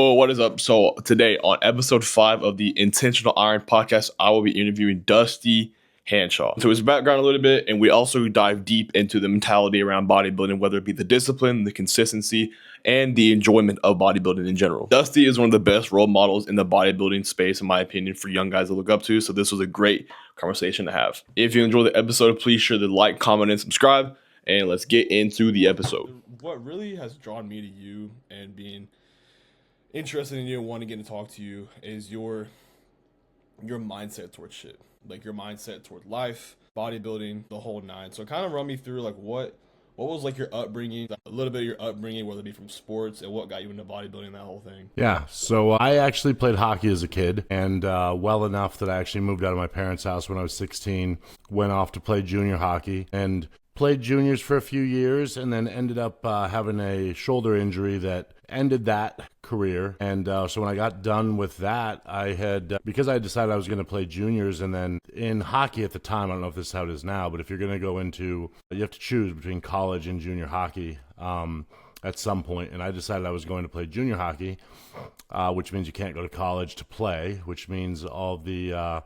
Oh, what is up? So today on episode 5 of the Intentional Iron podcast, I will be interviewing Dusty Hanshaw. So his background a little bit, and we also dive deep into the mentality around bodybuilding, whether it be the discipline, the consistency, and the enjoyment of bodybuilding in general. Dusty is one of the best role models in the bodybuilding space, in my opinion, for young guys to look up to. So this was a great conversation to have. If you enjoyed the episode, please share the like, comment, and subscribe. And let's get into the episode. What really has drawn me to you and being interested in you and wanting to get to talk to you is your mindset towards shit, like your mindset toward life, bodybuilding, the whole nine. So kind of run me through like what was like your upbringing, a little bit of your upbringing, whether it be from sports, and what got you into bodybuilding, that whole thing. Yeah, so I actually played hockey as a kid, and well enough that I actually moved out of my parents' house when I was 16, went off to play junior hockey, and played juniors for a few years, and then ended up having a shoulder injury that ended that career. And so when I got done with that, I had, because I decided I was going to play juniors, and then in hockey at the time, I don't know if this is how it is now, but if you're going to go into, you have to choose between college and junior hockey at some point. And I decided I was going to play junior hockey, which means you can't go to college to play, which means all the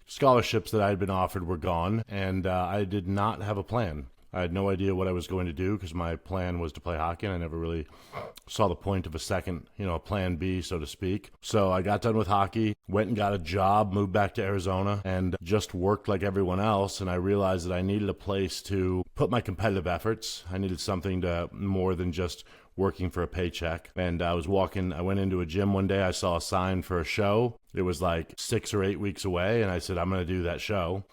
scholarships that I had been offered were gone, and I did not have a plan. I had no idea what I was going to do because my plan was to play hockey, and I never really saw the point of a second, a plan B, so to speak. So I got done with hockey, went and got a job, moved back to Arizona, and just worked like everyone else. And I realized that I needed a place to put my competitive efforts. I needed something to more than just working for a paycheck. And I went into a gym one day, I saw a sign for a show. It was like 6 or 8 weeks away, and I said, I'm going to do that show.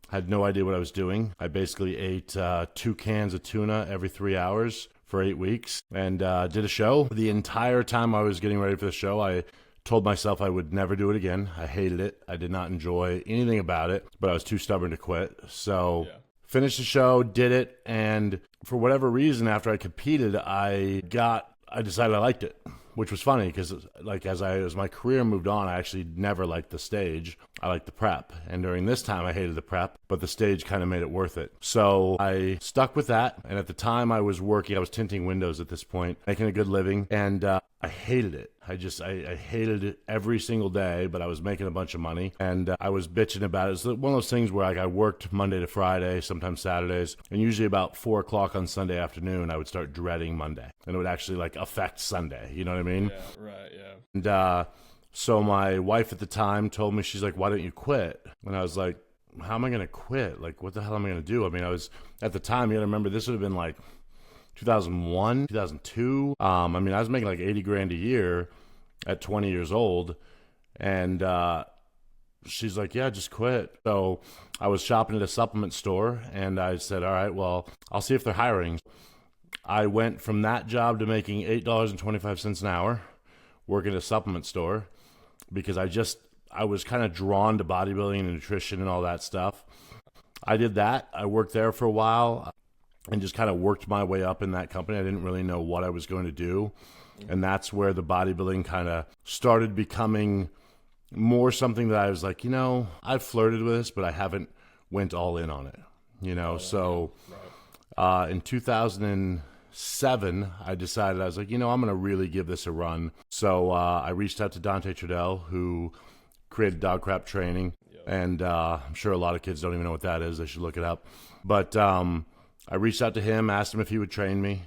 Had no idea what I was doing. I basically ate 2 cans of tuna every 3 hours for 8 weeks and did a show. The entire time I was getting ready for the show, I told myself I would never do it again. I hated it. I did not enjoy anything about it, but I was too stubborn to quit. So finished the show, did it, and for whatever reason, after I competed, I decided I liked it, which was funny because like as my career moved on, I actually never liked the stage. I liked the prep, and during this time I hated the prep, but the stage kind of made it worth it. So I stuck with that, and at the time I was tinting windows at this point, making a good living, and I hated it. I hated it every single day, but I was making a bunch of money, and I was bitching about it. It's one of those things where like I worked Monday to Friday, sometimes Saturdays, and usually about 4 o'clock on Sunday afternoon, I would start dreading Monday, and it would actually like affect Sunday. You know what I mean? Yeah, right, yeah. And so my wife at the time told me, she's like, why don't you quit? And I was like, how am I going to quit? Like, what the hell am I going to do? I mean, I was, at the time, you got to remember, this would have been like 2001, 2002. I mean, I was making like 80 grand a year at 20 years old. And she's like, yeah, just quit. So I was shopping at a supplement store, and I said, all right, well, I'll see if they're hiring. I went from that job to making $8.25 an hour, working at a supplement store, because I was kind of drawn to bodybuilding and nutrition and all that stuff. I did that. I worked there for a while and just kind of worked my way up in that company. I didn't really know what I was going to do. And that's where the bodybuilding kind of started becoming more something that I was like, I've flirted with this, but I haven't went all in on it, So in 2007, I decided, I was like, I'm going to really give this a run. So I reached out to Dante Trudell, who created Dog Crap Training. And I'm sure a lot of kids don't even know what that is. They should look it up. But I reached out to him, asked him if he would train me.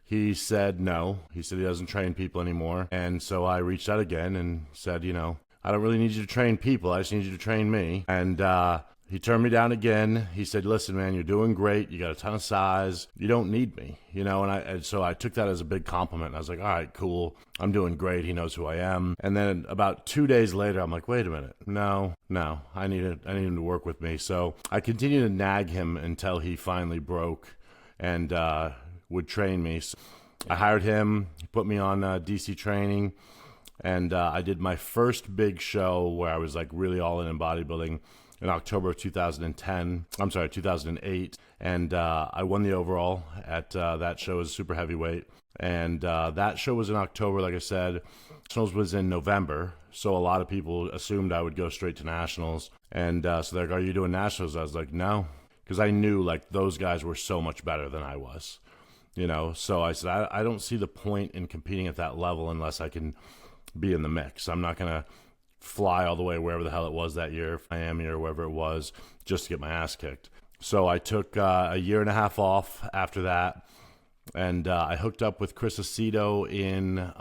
He said no. He said he doesn't train people anymore. And so I reached out again and said, I don't really need you to train people. I just need you to train me. And he turned me down again. He said, listen, man, you're doing great. You got a ton of size. You don't need me, And so I took that as a big compliment. I was like, all right, cool. I'm doing great. He knows who I am. And then about 2 days later, I'm like, wait a minute. No, I need him to work with me. So I continued to nag him until he finally broke and would train me. So I hired him. He put me on DC training. And I did my first big show where I was like really all in bodybuilding in October of 2008. And I won the overall at that show as a super heavyweight. And that show was in October, like I said. Nationals was in November. So a lot of people assumed I would go straight to Nationals. And so they're like, are you doing Nationals? I was like, no. Because I knew like those guys were so much better than I was. So I said, I don't see the point in competing at that level unless I can be in the mix. I'm not going to fly all the way wherever the hell it was that year, Miami or wherever it was, just to get my ass kicked. So I took a year and a half off after that. And I hooked up with Chris Aceto in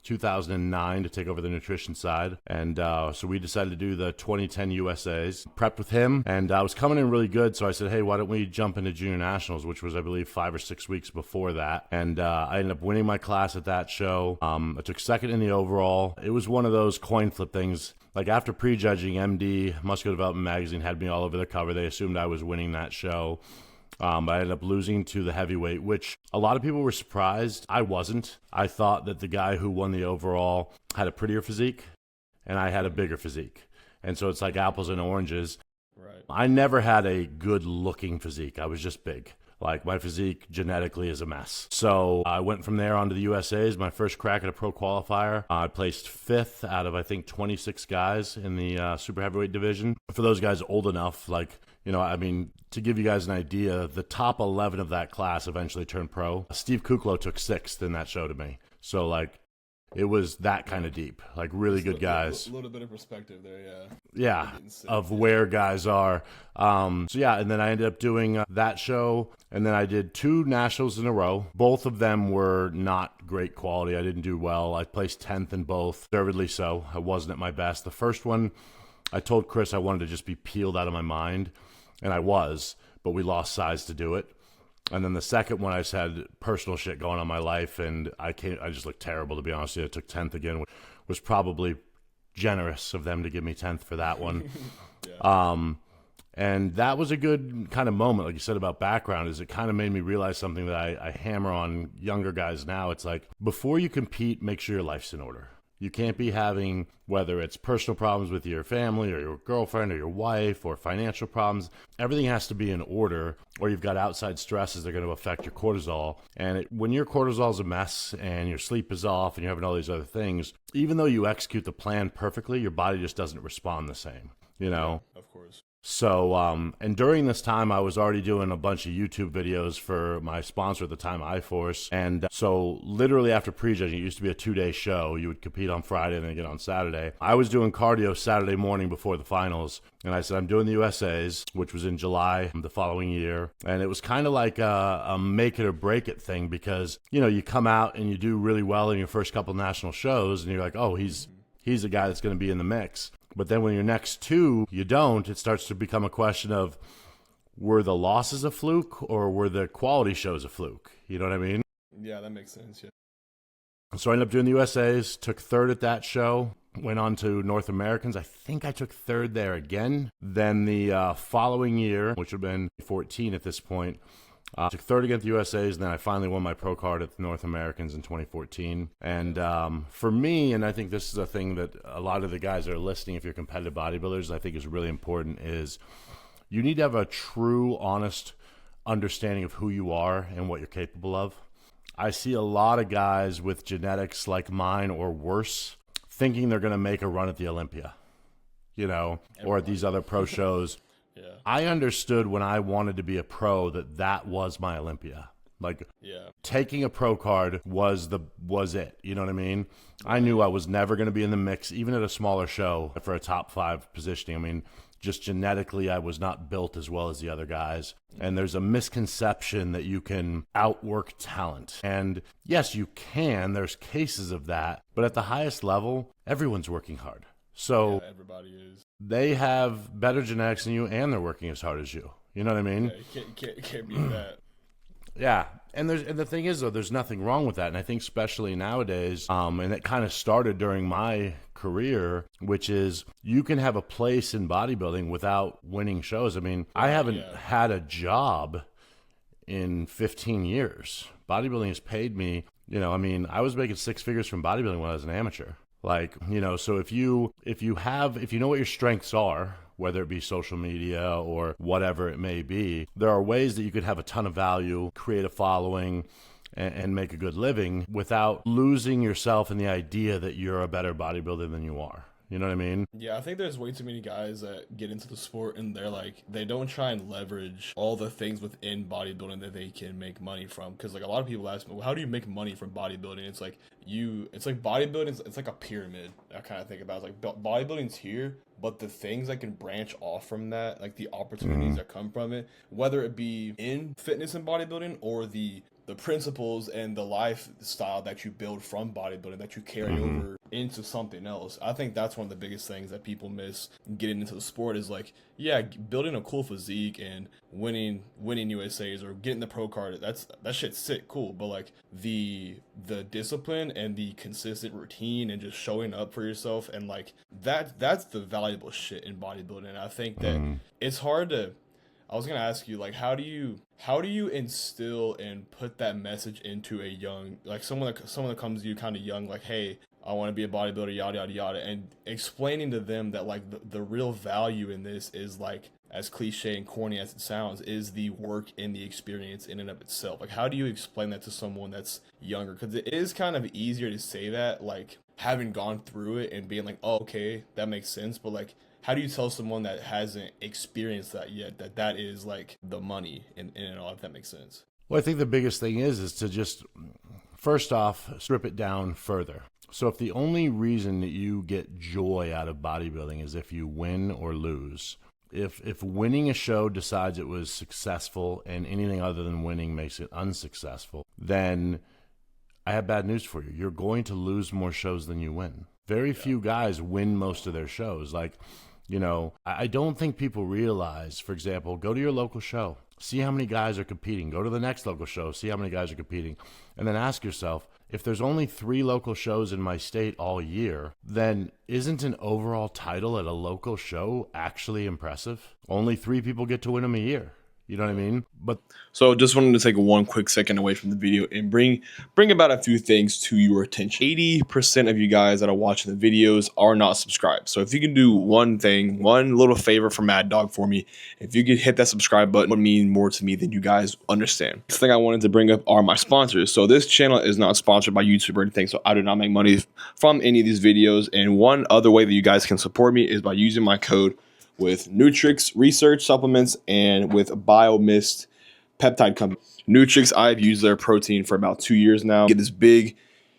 2009 to take over the nutrition side. And so we decided to do the 2010 USAs. Prepped with him, and I was coming in really good. So I said, hey, why don't we jump into Junior Nationals, which was, I believe, 5 or 6 weeks before that. And I ended up winning my class at that show. I took second in the overall. It was one of those coin flip things. Like after prejudging, MD, Muscular Development Magazine, had me all over the cover. They assumed I was winning that show. But I ended up losing to the heavyweight, which a lot of people were surprised. I wasn't. I thought that the guy who won the overall had a prettier physique, and I had a bigger physique. And so it's like apples and oranges. Right. I never had a good-looking physique. I was just big. Like, my physique genetically is a mess. So I went from there on to the USAs. My first crack at a pro qualifier. I placed 5th out of, I think, 26 guys in the super heavyweight division. For those guys old enough, like, you know, I mean, to give you guys an idea, the top 11 of that class eventually turned pro. Steve Kuklo took 6th in that show to me. So, like, it was that kind of deep, like really good guys. A little bit of perspective there, yeah. Yeah, of where guys are. So yeah, and then I ended up doing that show, and then I did 2 nationals in a row. Both of them were not great quality. I didn't do well. I placed 10th in both, deservedly so. I wasn't at my best. The first one, I told Chris I wanted to just be peeled out of my mind, and I was, but we lost size to do it. And then the second one, I just had personal shit going on in my life, and I just looked terrible, to be honest with you. I took 10th again, which was probably generous of them to give me 10th for that one. Yeah. And that was a good kind of moment, like you said about background, is it kind of made me realize something that I hammer on younger guys now. It's like, before you compete, make sure your life's in order. You can't be having, whether it's personal problems with your family or your girlfriend or your wife or financial problems, everything has to be in order, or you've got outside stresses that are going to affect your cortisol. And when your cortisol is a mess and your sleep is off and you're having all these other things, even though you execute the plan perfectly, your body just doesn't respond the same, you know? Yeah, of course. So, and during this time, I was already doing a bunch of YouTube videos for my sponsor at the time, iForce. And so literally after prejudging, it used to be a 2-day show. You would compete on Friday and then again on Saturday. I was doing cardio Saturday morning before the finals. And I said, I'm doing the USAs, which was in July the following year. And it was kind of like a make it or break it thing, because, you know, you come out and you do really well in your first couple national shows and you're like, oh, he's a guy that's going to be in the mix. But then when your next 2, you don't, it starts to become a question of, were the losses a fluke or were the quality shows a fluke? You know what I mean? Yeah, that makes sense, yeah. So I ended up doing the USAs, took 3rd at that show, went on to North Americans. I think I took 3rd there again. Then the following year, which would have been 14 at this point, took 3rd against the USAs, and then I finally won my pro card at the North Americans in 2014. And for me, and I think this is a thing that a lot of the guys that are listening, if you're competitive bodybuilders, I think is really important, is you need to have a true, honest understanding of who you are and what you're capable of. I see a lot of guys with genetics like mine or worse thinking they're going to make a run at the Olympia, you know, or at these other pro shows. Yeah. I understood when I wanted to be a pro that was my Olympia. Like, taking a pro card was it. You know what I mean? I knew I was never going to be in the mix, even at a smaller show, for a top 5 positioning. I mean, just genetically, I was not built as well as the other guys. And there's a misconception that you can outwork talent. And yes, you can. There's cases of that. But at the highest level, everyone's working hard. So everybody is. They have better genetics than you, and they're working as hard as you. You know what I mean? Yeah, you can't beat that. Yeah, and the thing is, though, there's nothing wrong with that. And I think especially nowadays, and it kind of started during my career, which is you can have a place in bodybuilding without winning shows. I mean, I haven't had a job in 15 years. Bodybuilding has paid me, you know, I mean, I was making 6 figures from bodybuilding when I was an amateur. Like, you know, so if you know what your strengths are, whether it be social media or whatever it may be, there are ways that you could have a ton of value, create a following, and make a good living without losing yourself in the idea that you're a better bodybuilder than you are. You know what I mean? Yeah, I think there's way too many guys that get into the sport and they're like, they don't try and leverage all the things within bodybuilding that they can make money from. Because like a lot of people ask me, well, how do you make money from bodybuilding? It's like bodybuilding, it's like a pyramid. I kind of think about it. It's like bodybuilding's here, but the things that can branch off from that, like the opportunities that come from it, whether it be in fitness and bodybuilding or the principles and the lifestyle that you build from bodybuilding that you carry over into something else. I think that's one of the biggest things that people miss getting into the sport is like, yeah, building a cool physique and winning USAs or getting the pro card. That shit's sick, cool. But like the discipline and the consistent routine and just showing up for yourself and like that's the valuable shit in bodybuilding. And I think that it's hard to. I was gonna ask you, like, how do you instill and put that message into a young, like someone that comes to you kind of young, like, hey, I want to be a bodybuilder, yada yada yada, and explaining to them that like the real value in this is like, as cliche and corny as it sounds, is the work and the experience in and of itself. Like, how do you explain that to someone that's younger? Because it is kind of easier to say that, like, having gone through it and being like, oh, okay, that makes sense, but like, how do you tell someone that hasn't experienced that yet that is like the money in it all, if that makes sense? Well, I think the biggest thing is to just, first off, strip it down further. So if the only reason that you get joy out of bodybuilding is if you win or lose, if winning a show decides it was successful and anything other than winning makes it unsuccessful, then I have bad news for you. You're going to lose more shows than you win. Very few guys win most of their shows. Like, you know, I don't think people realize, for example, go to your local show, see how many guys are competing. Go to the next local show, see how many guys are competing. And then ask yourself, if there's only 3 local shows in my state all year, then isn't an overall title at a local show actually impressive? Only 3 people get to win them a year. You know what I mean? But so just wanted to take one quick second away from the video and bring about a few things to your attention. 80% of you guys that are watching the videos are not subscribed. So if you can do one thing, one little favor for Mad Dog for me, if you could hit that subscribe button, it would mean more to me than you guys understand. Next thing I wanted to bring up are my sponsors. So this channel is not sponsored by YouTube or anything, so I do not make money from any of these videos. And one other way that you guys can support me is by using my code with Nutrex Research Supplements and with Biomyst Peptide Company. Nutrex, I've used their protein for about 2 years now. Get this big,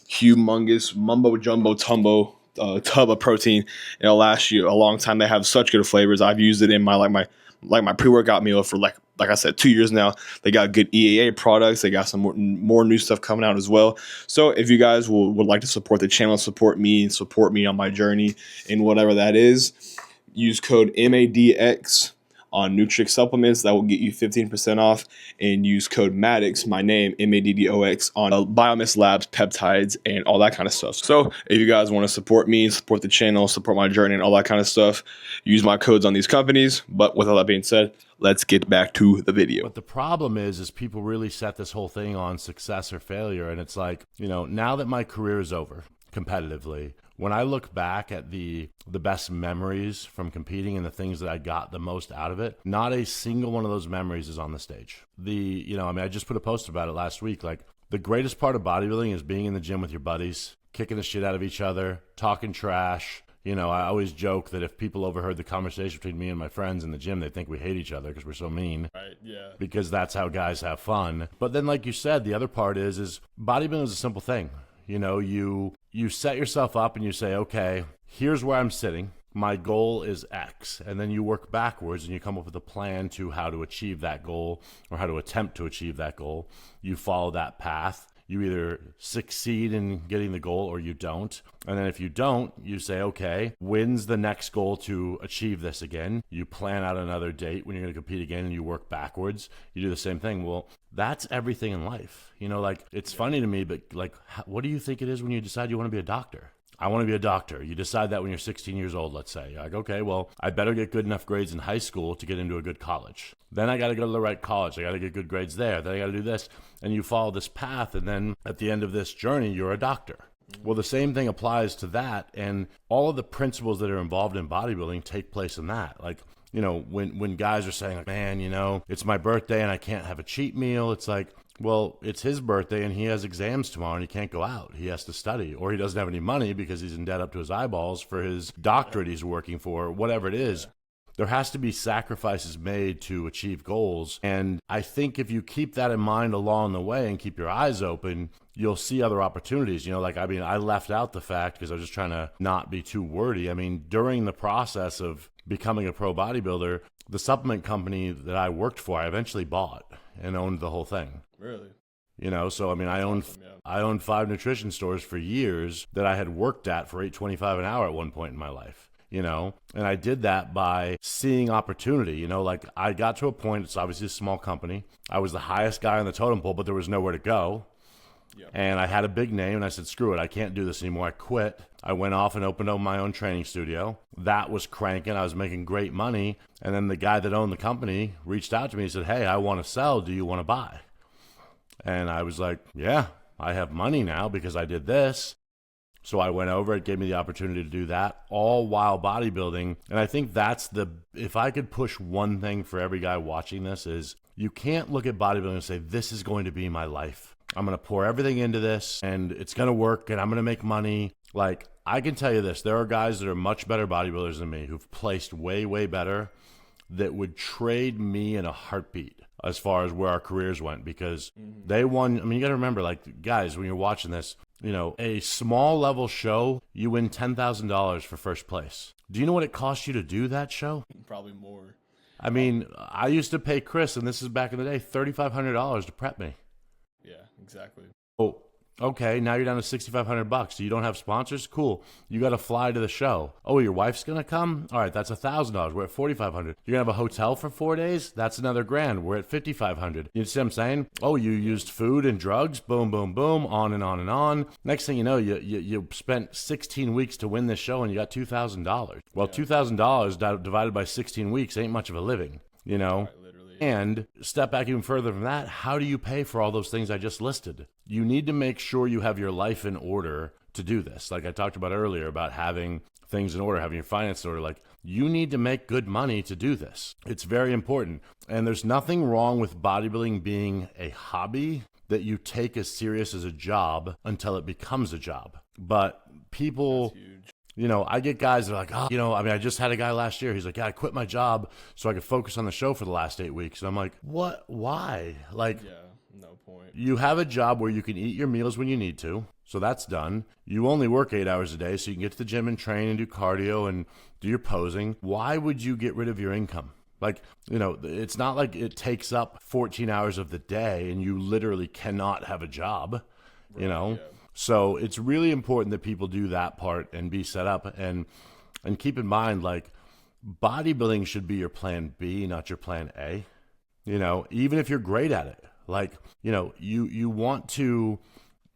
humongous, mumbo jumbo tumbo tub of protein. It'll last you a long time. They have such good flavors. I've used it in my pre-workout meal for like I said, 2 years now. They got good EAA products. They got some more new stuff coming out as well. So if you guys would like to support the channel, support me on my journey in whatever that is, use code MADX on Nutrex Supplements. That will get you 15% off. And use code MADDOX, my name, MADDOX, on Biomyst Labs, Peptides, and all that kind of stuff. So if you guys want to support me, support the channel, support my journey, and all that kind of stuff, use my codes on these companies. But with all that being said, let's get back to the video. But the problem is people really set this whole thing on success or failure. And it's like, you know, now that my career is over competitively, when I look back at the best memories from competing and the things that I got the most out of it, not a single one of those memories is on the stage. I just put a post about it last week. Like, the greatest part of bodybuilding is being in the gym with your buddies, kicking the shit out of each other, talking trash. You know, I always joke that if people overheard the conversation between me and my friends in the gym, they'd think we hate each other because we're so mean. Right, yeah. Because that's how guys have fun. But then, like you said, the other part is bodybuilding is a simple thing. You know, you set yourself up and you say, okay, here's where I'm sitting. My goal is X. And then you work backwards and you come up with a plan to how to achieve that goal or how to attempt to achieve that goal. You follow that path. You either succeed in getting the goal or you don't. And then if you don't, you say, okay, when's the next goal to achieve this again? You plan out another date when you're going to compete again and you work backwards. You do the same thing. Well, that's everything in life. You know, like, it's funny to me, but like, what do you think it is when you decide you want to be a doctor? I want to be a doctor. You decide that when you're 16 years old, let's say. You're like, okay, well, I better get good enough grades in high school to get into a good college. Then I got to go to the right college. I got to get good grades there. Then I got to do this. And you follow this path. And then at the end of this journey, you're a doctor. Well, the same thing applies to that. And all of the principles that are involved in bodybuilding take place in that. Like, you know, when guys are saying, like, man, you know, it's my birthday and I can't have a cheat meal. It's like, Well, it's his birthday and he has exams tomorrow and he can't go out. He has to study, or he doesn't have any money because he's in debt up to his eyeballs for his doctorate he's working for, whatever it is. There has to be sacrifices made to achieve goals. And I think if you keep that in mind along the way and keep your eyes open, you'll see other opportunities. I left out the fact because I was just trying to not be too wordy. I mean, during the process of becoming a pro bodybuilder, the supplement company that I worked for, I eventually bought and owned the whole thing. Really? I owned 5 nutrition stores for years that I had worked at for $8.25 an hour at one point in my life. And I did that by seeing opportunity. I got to a point, it's obviously a small company. I was the highest guy on the totem pole, but there was nowhere to go. Yep. And I had a big name, and I said, screw it, I can't do this anymore. I quit. I went off and opened up my own training studio. That was cranking. I was making great money. And then the guy that owned the company reached out to me and said, hey, I want to sell. Do you want to buy? And I was like, yeah, I have money now because I did this. So I went over, it gave me the opportunity to do that, all while bodybuilding. And I think if I could push one thing for every guy watching this, is you can't look at bodybuilding and say, this is going to be my life. I'm going to pour everything into this and it's going to work and I'm going to make money. Like, I can tell you this, there are guys that are much better bodybuilders than me who've placed way, way better that would trade me in a heartbeat as far as where our careers went, because they won. I mean, you got to remember, like, guys, when you're watching this, a small level show, you win $10,000 for first place. Do you know what it cost you to do that show? Probably more. I mean, I used to pay Chris, and this is back in the day, $3,500 to prep me. Yeah, exactly. Oh, okay, now you're down to $6,500. So you don't have sponsors? Cool. You got to fly to the show. Oh, your wife's going to come? All right, that's $1,000. We're at $4,500. You're going to have a hotel for 4 days? That's another $1,000. We're at $5,500. You see what I'm saying? Oh, you used food and drugs? Boom, boom, boom, on and on and on. Next thing you know, you spent 16 weeks to win this show and you got $2,000. Well, $2,000 divided by 16 weeks ain't much of a living, Right, and step back even further from that, how do you pay for all those things I just listed? You need to make sure you have your life in order to do this. Like I talked about earlier about having things in order, having your finances in order. Like, you need to make good money to do this. It's very important. And there's nothing wrong with bodybuilding being a hobby that you take as serious as a job until it becomes a job. But people... I get guys that are like, I just had a guy last year. He's like, yeah, I quit my job so I could focus on the show for the last 8 weeks. And I'm like, what? Why? Like, yeah, no point. You have a job where you can eat your meals when you need to. So that's done. You only work 8 hours a day, so you can get to the gym and train and do cardio and do your posing. Why would you get rid of your income? Like, it's not like it takes up 14 hours of the day and you literally cannot have a job, Yeah. So it's really important that people do that part and be set up and keep in mind, like, bodybuilding should be your plan B, not your plan A. Even if you're great at it, like, you want to,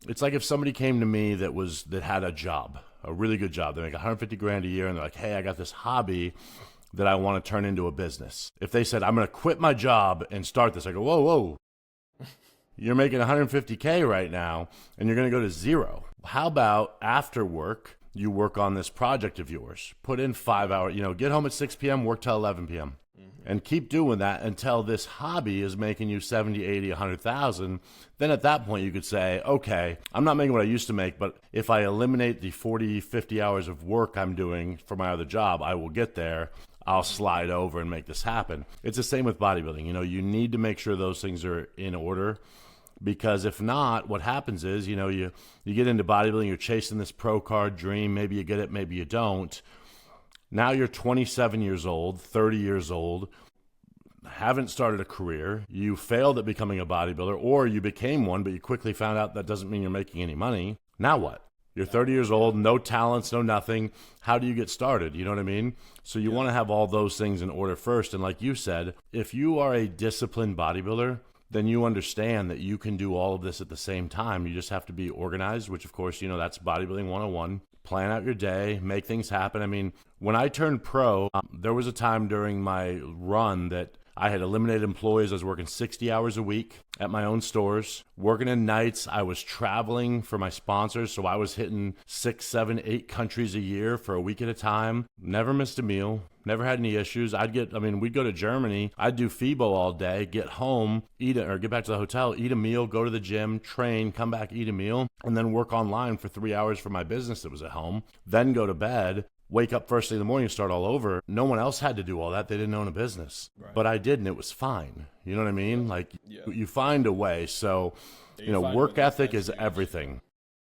it's like if somebody came to me that had a job, a really good job, they make 150 grand a year and they're like, hey, I got this hobby that I want to turn into a business. If they said, I'm going to quit my job and start this, I go, whoa. You're making 150K right now, and you're going to go to zero. How about after work, you work on this project of yours? Put in 5 hours, get home at 6 p.m., work till 11 p.m. And keep doing that until this hobby is making you 70, 80, 100,000. Then at that point, you could say, okay, I'm not making what I used to make, but if I eliminate the 40, 50 hours of work I'm doing for my other job, I will get there. I'll slide over and make this happen. It's the same with bodybuilding. You need to make sure those things are in order. Because if not, what happens is, you get into bodybuilding, you're chasing this pro card dream. Maybe you get it, maybe you don't. Now you're 27 years old, 30 years old, haven't started a career. You failed at becoming a bodybuilder, or you became one, but you quickly found out that doesn't mean you're making any money. Now what? You're 30 years old, no talents, no nothing. How do you get started? You know what I mean? So you want to have all those things in order first. And like you said, if you are a disciplined bodybuilder, then you understand that you can do all of this at the same time. You just have to be organized, which of course, that's bodybuilding 101. Plan out your day, make things happen. I mean, when I turned pro, there was a time during my run that I had eliminated employees. I was working 60 hours a week at my own stores, working in nights. I was traveling for my sponsors, so I was hitting 6, 7, 8 countries a year for a week at a time. Never missed a meal. Never had any issues. We'd go to Germany. I'd do FIBO all day, get home, get back to the hotel, eat a meal, go to the gym, train, come back, eat a meal, and then work online for 3 hours for my business that was at home. Then go to bed, wake up first thing in the morning, start all over. No one else had to do all that. They didn't own a business. Right. But I did, and it was fine. You know what I mean? Like, you find a way. So, work ethic is everything.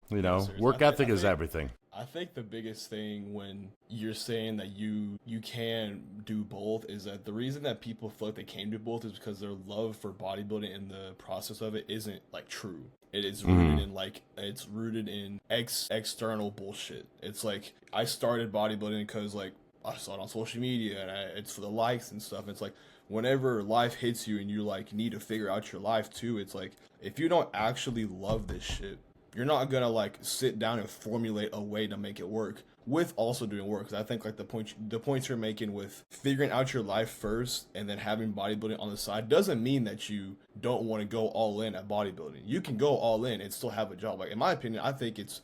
Work ethic is everything. I think the biggest thing when you're saying that you can do both is that the reason that people feel like they can do both is because their love for bodybuilding and the process of it isn't like true. It is rooted in external bullshit. It's like I started bodybuilding because like I saw it on social media and it's for the likes and stuff. It's like whenever life hits you and you like need to figure out your life too, it's like if you don't actually love this shit, you're not gonna like sit down and formulate a way to make it work with also doing work. Because I think like the points you're making with figuring out your life first and then having bodybuilding on the side doesn't mean that you don't want to go all in at bodybuilding. You can go all in and still have a job. Like in my opinion, I think it's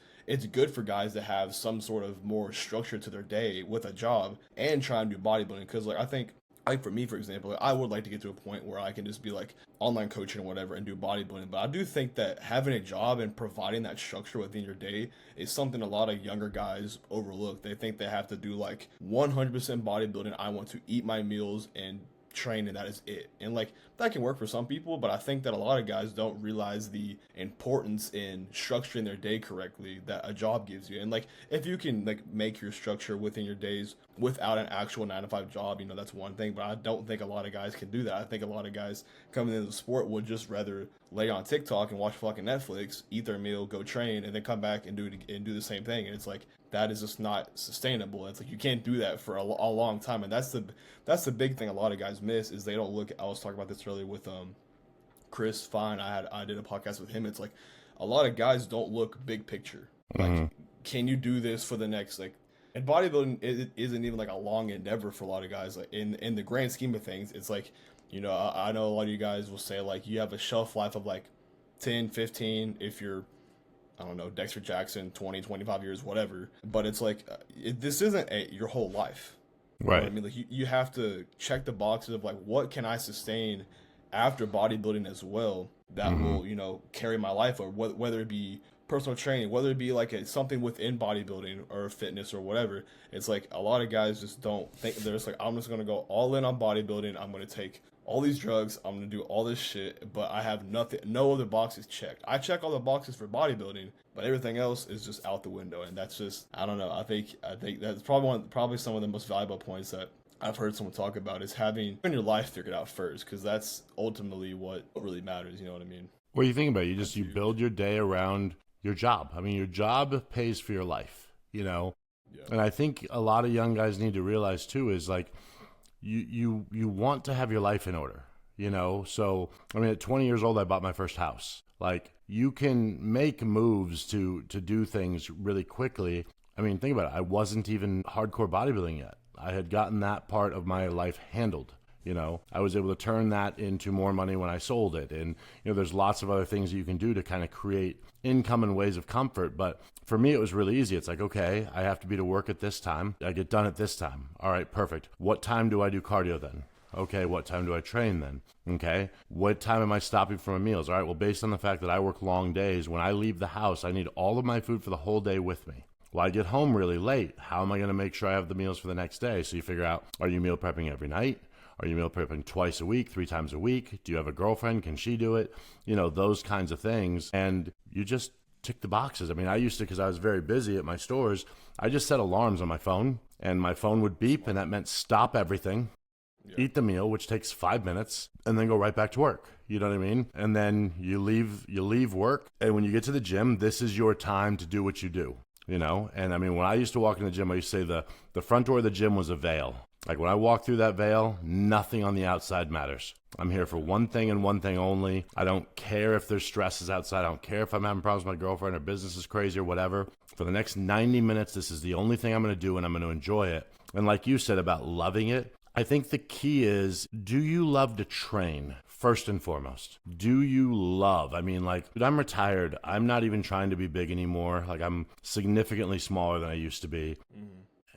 good for guys to have some sort of more structure to their day with a job and try and do bodybuilding. Because like I think like for me, for example, I would like to get to a point where I can just be like online coaching or whatever and do bodybuilding. But I do think that having a job and providing that structure within your day is something a lot of younger guys overlook. They think they have to do like 100% bodybuilding. I want to eat my meals and train and that is it. And like that can work for some people, but I think that a lot of guys don't realize the importance in structuring their day correctly that a job gives you. And like if you can like make your structure within your days without an actual 9-to-5 job, that's one thing, but I don't think a lot of guys can do that. I think a lot of guys coming into the sport would just rather lay on TikTok and watch fucking Netflix, eat their meal, go train, and then come back and do the same thing. And it's like that is just not sustainable. It's like you can't do that for a long time, and that's the big thing a lot of guys miss is they don't look. I was talking about this earlier with Chris Fine. I did a podcast with him. It's like a lot of guys don't look big picture. Like, can you do this for the next like? And bodybuilding isn't even like a long endeavor for a lot of guys. Like in the grand scheme of things, it's like I know a lot of you guys will say like you have a shelf life of like 10, 15 if you're I don't know, Dexter Jackson, 20, 25 years, whatever. But it's like, this isn't your whole life. Right. You know I mean, like you have to check the boxes of like, what can I sustain after bodybuilding as well that will, carry my life, or whether it be personal training, whether it be like something within bodybuilding or fitness or whatever. It's like a lot of guys just don't think, they're just like, I'm just going to go all in on bodybuilding. I'm going to take all these drugs, I'm going to do all this shit, but I have no other boxes checked. I check all the boxes for bodybuilding, but everything else is just out the window. And that's just, I don't know. I think that's probably some of the most valuable points that I've heard someone talk about is having your life figured out first, because that's ultimately what really matters. You know what I mean? What do you think about it? You build your day around your job. I mean, your job pays for your life, Yeah. And I think a lot of young guys need to realize too is like, you want to have your life in order, So, I mean, at 20 years old, I bought my first house. Like, you can make moves to do things really quickly. I mean, think about it. I wasn't even hardcore bodybuilding yet. I had gotten that part of my life handled. I was able to turn that into more money when I sold it. And, there's lots of other things that you can do to kind of create income and ways of comfort. But for me, it was really easy. It's like, okay, I have to be to work at this time. I get done at this time. All right, perfect. What time do I do cardio then? Okay, what time do I train then? Okay, what time am I stopping for my meals? All right, well, based on the fact that I work long days, when I leave the house, I need all of my food for the whole day with me. Well, I get home really late. How am I going to make sure I have the meals for the next day? So you figure out, are you meal prepping every night? Are you meal prepping twice a week, 3 times a week? Do you have a girlfriend? Can she do it? Those kinds of things. And you just tick the boxes. I mean, I used to, because I was very busy at my stores, I just set alarms on my phone, and my phone would beep, and that meant stop everything, eat the meal, which takes 5 minutes, and then go right back to work. You know what I mean? And then you leave work, and when you get to the gym, this is your time to do what you do. And I mean, when I used to walk in the gym, I used to say the front door of the gym was a veil. Like when I walk through that veil, nothing on the outside matters. I'm here for one thing and one thing only. I don't care if there's stresses outside. I don't care if I'm having problems with my girlfriend or business is crazy or whatever. For the next 90 minutes, this is the only thing I'm going to do, and I'm going to enjoy it. And like you said about loving it, I think the key is, do you love to train? First and foremost, do you love? I mean, like, dude, I'm retired. I'm not even trying to be big anymore. Like, I'm significantly smaller than I used to be.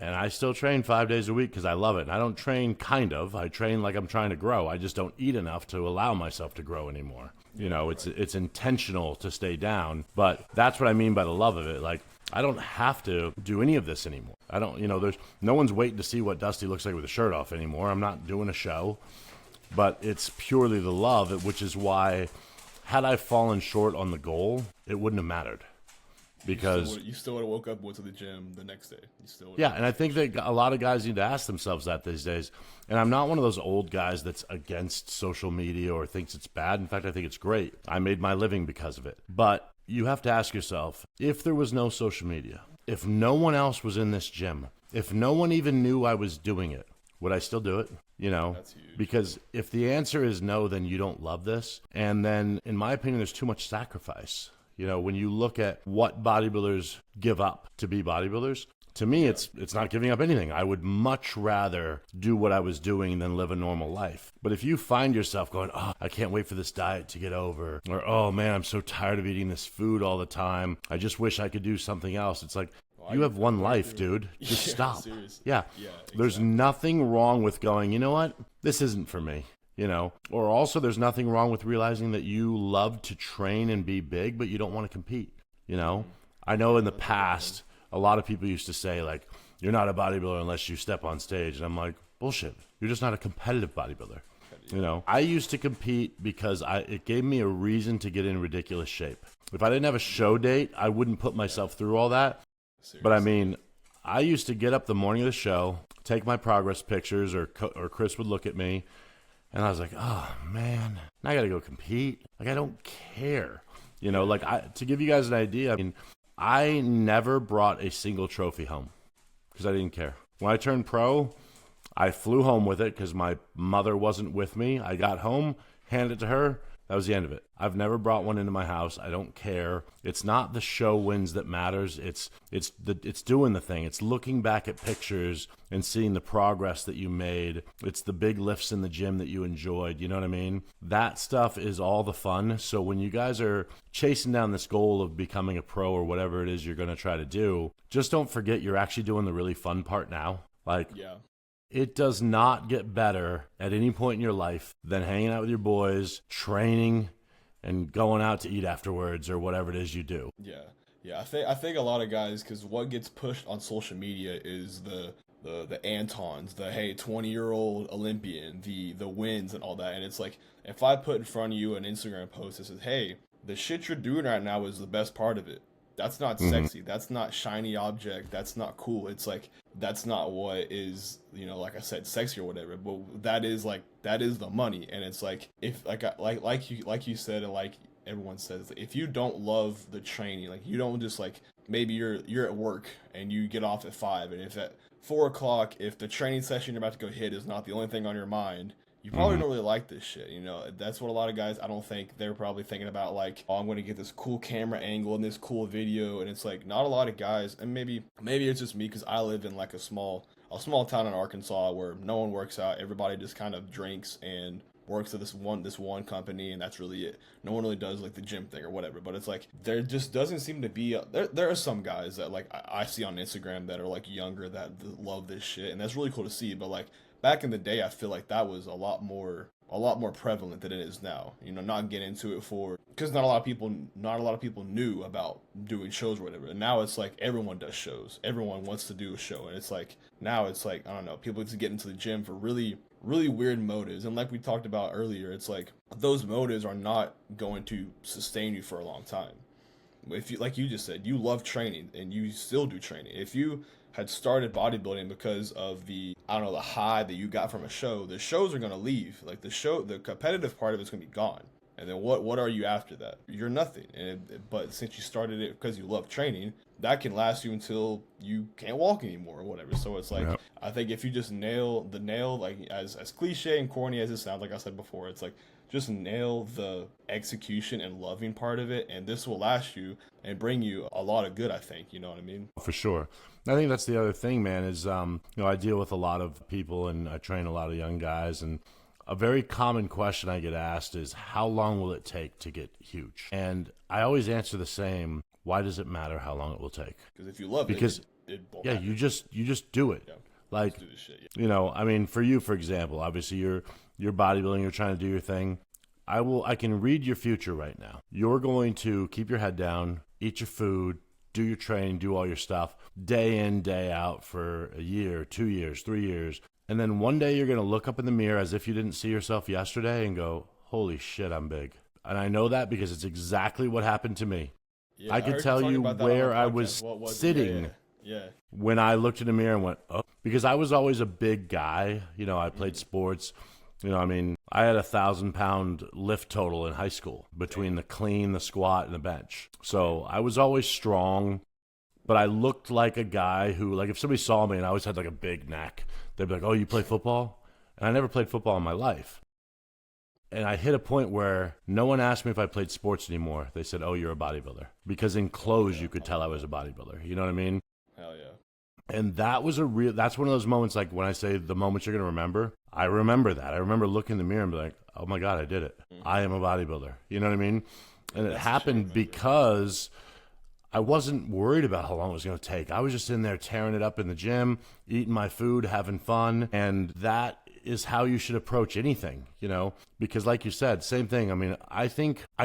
And I still train 5 days a week because I love it. And I don't train I train like I'm trying to grow. I just don't eat enough to allow myself to grow anymore. You know, it's intentional to stay down. But that's what I mean by the love of it. Like, I don't have to do any of this anymore. I don't, there's no one's waiting to see what Dusty looks like with a shirt off anymore. I'm not doing a show. But it's purely the love, which is why, had I fallen short on the goal, it wouldn't have mattered. Because you still would have woke up, went to the gym the next day. Yeah, and I think that a lot of guys need to ask themselves that these days. And I'm not one of those old guys that's against social media or thinks it's bad. In fact, I think it's great. I made my living because of it. But you have to ask yourself, if there was no social media, if no one else was in this gym, if no one even knew I was doing it, would I still do it? That's huge. Because if the answer is no, then you don't love this. And then, in my opinion, there's too much sacrifice. When you look at what bodybuilders give up to be bodybuilders, to me, it's not giving up anything. I would much rather do what I was doing than live a normal life. But if you find yourself going, oh, I can't wait for this diet to get over, or, oh man, I'm so tired of eating this food all the time, I just wish I could do something else. It's like, you have one life, dude. Just stop. Seriously. Yeah. Exactly. There's nothing wrong with going, you know what? This isn't for me. Or also there's nothing wrong with realizing that you love to train and be big, but you don't want to compete. I know in the past, a lot of people used to say, like, you're not a bodybuilder unless you step on stage. And I'm like, bullshit. You're just not a competitive bodybuilder. I used to compete because it gave me a reason to get in ridiculous shape. If I didn't have a show date, I wouldn't put myself through all that. Seriously. But I mean, I used to get up the morning of the show, take my progress pictures, or Chris would look at me, and I was like, oh man, now I got to go compete. Like, I don't care. To give you guys an idea, I mean, I never brought a single trophy home because I didn't care. When I turned pro, I flew home with it because my mother wasn't with me. I got home, handed it to her. That was the end of it. I've never brought one into my house. I don't care. It's not the show wins that matters. It's doing the thing. It's looking back at pictures and seeing the progress that you made. It's the big lifts in the gym that you enjoyed. You know what I mean? That stuff is all the fun. So when you guys are chasing down this goal of becoming a pro or whatever it is you're going to try to do, just don't forget you're actually doing the really fun part now. It does not get better at any point in your life than hanging out with your boys, training, and going out to eat afterwards or whatever it is you do. Yeah. I think a lot of guys, because what gets pushed on social media is the Antons, the 20-year-old Olympian, the wins and all that. And it's like, if I put in front of you an Instagram post that says, hey, the shit you're doing right now is the best part of it. That's not sexy. That's not shiny object. That's not cool. It's like, that's not what is, like I said, sexy or whatever. But that is the money. And it's like, if like you said, and like everyone says, if you don't love the training, like you don't just like, maybe you're at work and you get off at 5, and if at 4 o'clock, if the training session you're about to go hit is not the only thing on your mind, you probably don't really like this shit. That's what a lot of guys, I don't think they're probably thinking about, like, oh, I'm going to get this cool camera angle and this cool video. And it's like, not a lot of guys, and maybe it's just me because I live in like a small town in Arkansas where no one works out. Everybody just kind of drinks and works at this one company, and that's really it. No one really does like the gym thing or whatever. But it's like, there just doesn't seem to be there are some guys that like I see on Instagram that are like younger that love this shit, and that's really cool to see. But like, back in the day, I feel like that was a lot more prevalent than it is now. Not getting into it because not a lot of people knew about doing shows or whatever. And now it's like everyone does shows. Everyone wants to do a show, and it's like now it's like, I don't know, people just get into the gym for really, really weird motives. And like we talked about earlier, it's like those motives are not going to sustain you for a long time. If you, like you just said, you love training and you still do training. If you had started bodybuilding because of the high that you got from a show, the shows are going to leave. Like the competitive part of it's going to be gone. And then what are you after that? You're nothing. But since you started it because you love training, that can last you until you can't walk anymore or whatever. So it's like, I think if you just nail, like as cliche and corny as it sounds, like I said before, it's like, just nail the execution and loving part of it, and this will last you and bring you a lot of good, I think. You know what I mean? For sure. I think that's the other thing, man, is, I deal with a lot of people and I train a lot of young guys, and a very common question I get asked is, how long will it take to get huge? And I always answer the same. Why does it matter how long it will take? Because if you love it won't yeah, matter. you just do it. Yeah. Like, Do this shit, yeah. I mean, for you, for example, obviously you're bodybuilding, you're trying to do your thing. I can read your future right now. You're going to keep your head down, eat your food, do your training, do all your stuff, day in, day out for a year, 2 years, 3 years. And then one day you're going to look up in the mirror as if you didn't see yourself yesterday and go, holy shit, I'm big. And I know that because it's exactly what happened to me. Yeah, I could tell you where I was sitting when I looked in the mirror and went, oh, because I was always a big guy. I played sports. I had 1,000-pound lift total in high school between the clean, the squat, and the bench. So I was always strong, but I looked like a guy who, like, if somebody saw me and I always had like a big neck, they'd be like, oh, you play football? And I never played football in my life. And I hit a point where no one asked me if I played sports anymore. They said, oh, you're a bodybuilder. Because in clothes, you could tell I was a bodybuilder. You know what I mean? Hell yeah. And that was that's one of those moments, like when I say the moments you're going to remember, I remember that. I remember looking in the mirror and be like, oh my God, I did it. I am a bodybuilder. You know what I mean? And it happened because I wasn't worried about how long it was going to take. I was just in there tearing it up in the gym, eating my food, having fun. And that is how you should approach anything, because like you said, same thing. I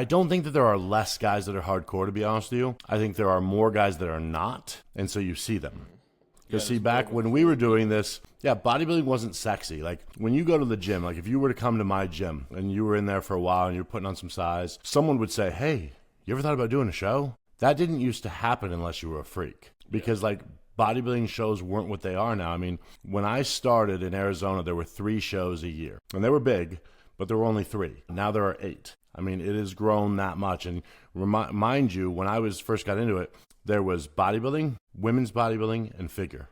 don't think that there are less guys that are hardcore, to be honest with you. I think there are more guys that are not. And so you see them. Because back when we were doing this, bodybuilding wasn't sexy. Like when you go to the gym, like if you were to come to my gym and you were in there for a while and you're putting on some size, someone would say, hey, you ever thought about doing a show? That didn't used to happen unless you were a freak. Because bodybuilding shows weren't what they are now. When I started in Arizona, there were 3 shows a year. And they were big, but there were only 3. Now there are 8. It has grown that much. And mind you, when I first got into it, there was bodybuilding, women's bodybuilding, and figure.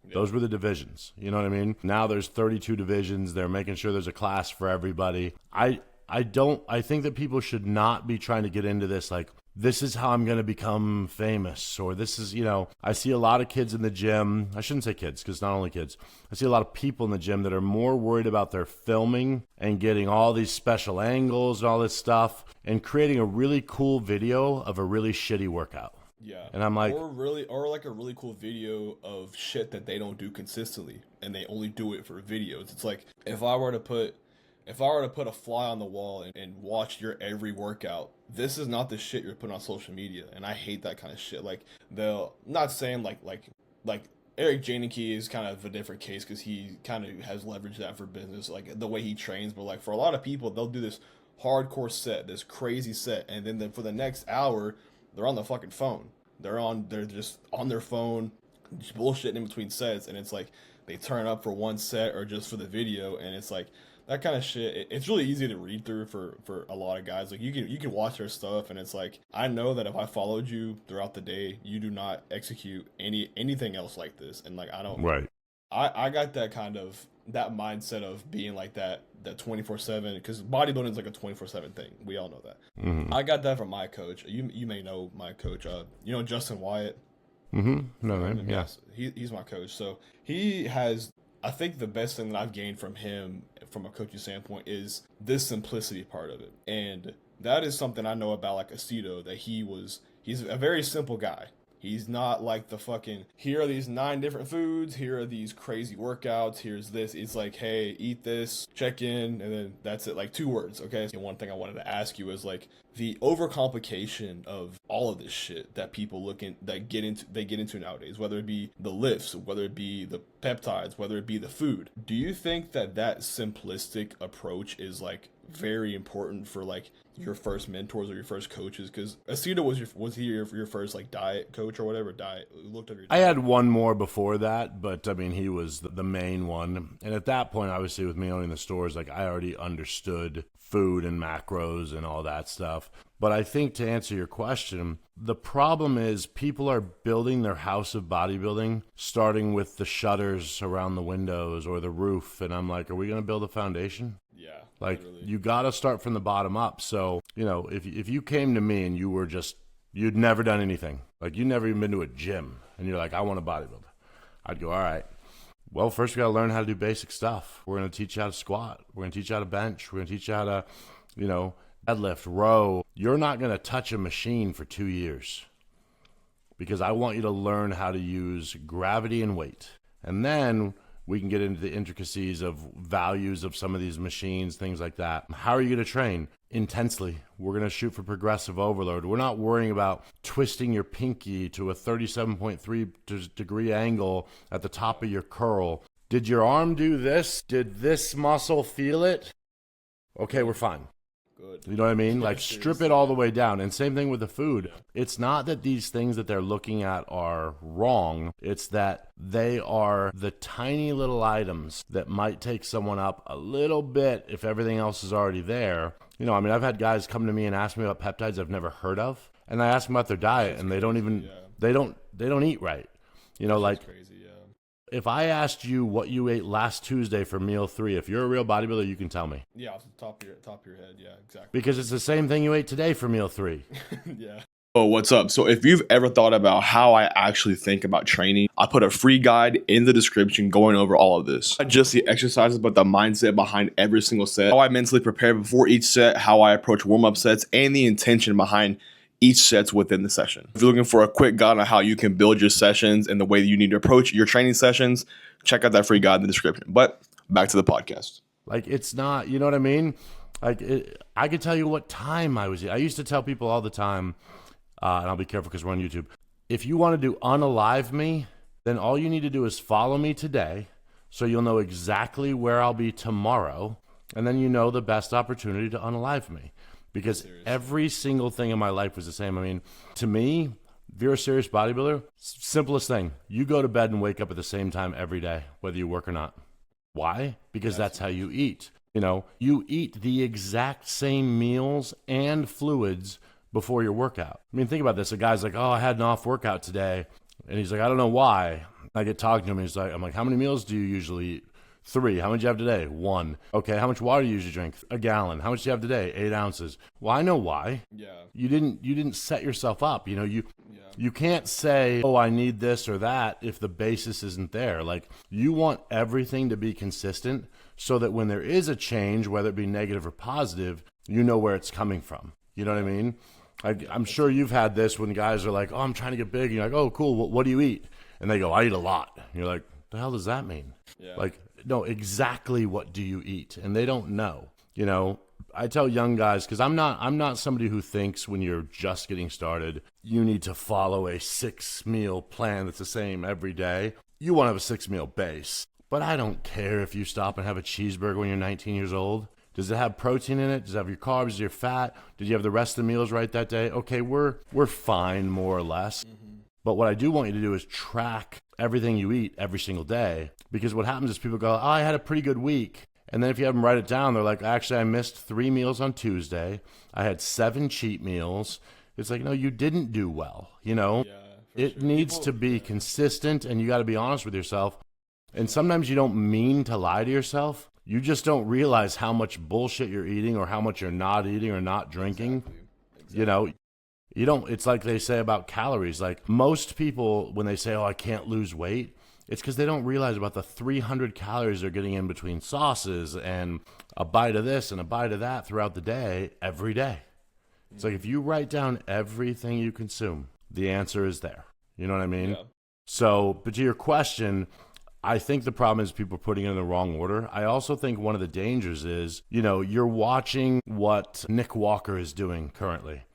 Yeah. Those were the divisions. You know what I mean? Now there's 32 divisions. They're making sure there's a class for everybody. I think that people should not be trying to get into this like, this is how I'm going to become famous, or this is, I see a lot of kids in the gym. I shouldn't say kids, because not only kids. I see a lot of people in the gym that are more worried about their filming and getting all these special angles and all this stuff and creating a really cool video of a really shitty workout. Yeah. And I'm like, or like a really cool video of shit that they don't do consistently and they only do it for videos. It's like, if I were to put a fly on the wall and watch your every workout, this is not the shit you're putting on social media. And I hate that kind of shit. Like, not saying like Eric Janicki is kind of a different case because he kind of has leveraged that for business, like the way he trains. But like for a lot of people, they'll do this hardcore set, this crazy set, and then for the next hour, they're on the fucking phone. They're just on their phone, just bullshitting in between sets, and it's like they turn up for one set or just for the video, and it's like that kind of shit. It's really easy to read through for a lot of guys. Like you can watch their stuff, and it's like, I know that if I followed you throughout the day, you do not execute anything else like this, and like I don't. Right. I got that mindset of being like that 24/7, because bodybuilding is like a 24/7 thing. We all know that. Mm-hmm. I got that from my coach. You may know my coach. Justin Wyatt. Mm-hmm. No, man. Yes, he's my coach. So he has. I think the best thing that I've gained from him, from a coaching standpoint, is this simplicity part of it, and that is something I know about like Aceto. That he's a very simple guy. He's not like the fucking, here are these 9 different foods, here are these crazy workouts, here's this. It's like, hey, eat this, check in, and then that's it, like 2 words, okay? And one thing I wanted to ask you is like the overcomplication of all of this shit that people get into nowadays, whether it be the lifts, whether it be the peptides, whether it be the food. Do you think that simplistic approach is like very important for like your first mentors or your first coaches? Because Aceto was he your first like diet coach or whatever? Looked up your diet. I had one more before that, but he was the main one. And at that point, obviously with me owning the stores, like I already understood food and macros and all that stuff. But I think to answer your question, the problem is people are building their house of bodybuilding, starting with the shutters around the windows or the roof. And I'm like, are we going to build a foundation? Yeah. Like, literally. You got to start from the bottom up. So, if you came to me and you'd never done anything, like you never even been to a gym, and you're like, I want to bodybuild. I'd go, all right. Well, first we got to learn how to do basic stuff. We're going to teach you how to squat. We're going to teach you how to bench. We're going to teach you how to, deadlift, row. You're not going to touch a machine for 2 years because I want you to learn how to use gravity and weight. And then we can get into the intricacies of values of some of these machines, things like that. How are you going to train? Intensely. We're going to shoot for progressive overload. We're not worrying about twisting your pinky to a 37.3 degree angle at the top of your curl. Did your arm do this? Did this muscle feel it? Okay, we're fine. Good. You know what I mean? Like, strip it all the way down. And same thing with the food. It's not that these things that they're looking at are wrong. It's that they are the tiny little items that might take someone up a little bit if everything else is already there. I've had guys come to me and ask me about peptides I've never heard of. And I ask them about their diet, and they don't even, they don't eat right. Like, crazy, yeah. If I asked you what you ate last Tuesday for meal 3, if you're a real bodybuilder, you can tell me. Yeah, off the top of your head, yeah, exactly. Because it's the same thing you ate today for meal 3. Yeah. Oh, what's up? So if you've ever thought about how I actually think about training, I put a free guide in the description going over all of this. Not just the exercises, but the mindset behind every single set, how I mentally prepare before each set, how I approach warm-up sets, and the intention behind each set's within the session. If you're looking for a quick guide on how you can build your sessions and the way that you need to approach your training sessions, check out that free guide in the description. But back to the podcast. Like, it's not, you know what I mean? Like, I could tell you what time I was eating. I used to tell people all the time, and I'll be careful because we're on YouTube, if you want to do unalive me, then all you need to do is follow me today so you'll know exactly where I'll be tomorrow, and then you know the best opportunity to unalive me. Because every single thing in my life was the same. I mean, to me, if you're a serious bodybuilder, simplest thing, you go to bed and wake up at the same time every day, whether you work or not. Why? Because that's how you eat. You eat the exact same meals and fluids before your workout. I mean, think about this. A guy's like, oh, I had an off workout today. And he's like, I don't know why. I get talking to him. I'm like, how many meals do you usually eat? 3. How much do you have today? 1. Okay, how much water do you usually drink? A gallon. How much do you have today? 8 ounces. Well, I know why. Yeah. You didn't set yourself up. You can't say, oh, I need this or that if the basis isn't there. Like, you want everything to be consistent so that when there is a change, whether it be negative or positive, you know where it's coming from. You know what I mean? I'm sure you've had this when guys are like, oh, I'm trying to get big. And you're like, oh, cool. What do you eat? And they go, I eat a lot. And you're like, the hell does that mean? Yeah. Like, no, exactly what do you eat? And they don't know. I tell young guys, because I'm not somebody who thinks when you're just getting started, you need to follow a 6-meal plan that's the same every day. You want to have a 6-meal base. But I don't care if you stop and have a cheeseburger when you're 19 years old. Does it have protein in it? Does it have your carbs, your fat? Did you have the rest of the meals right that day? Okay, we're fine, more or less. Mm-hmm. But what I do want you to do is track everything you eat every single day. Because what happens is people go, oh, I had a pretty good week. And then if you have them write it down, they're like, actually, I missed 3 meals on Tuesday. I had 7 cheat meals. It's like, no, you didn't do well. It needs to be consistent, and you got to be honest with yourself. And sometimes you don't mean to lie to yourself. You just don't realize how much bullshit you're eating or how much you're not eating or not drinking. Exactly. You don't, it's like they say about calories. Like, most people, when they say, oh, I can't lose weight, it's because they don't realize about the 300 calories they're getting in between sauces and a bite of this and a bite of that throughout the day, every day. It's like, if you write down everything you consume, the answer is there. You know what I mean? Yeah. So, but to your question, I think the problem is people are putting it in the wrong order. I also think one of the dangers is, you're watching what Nick Walker is doing currently.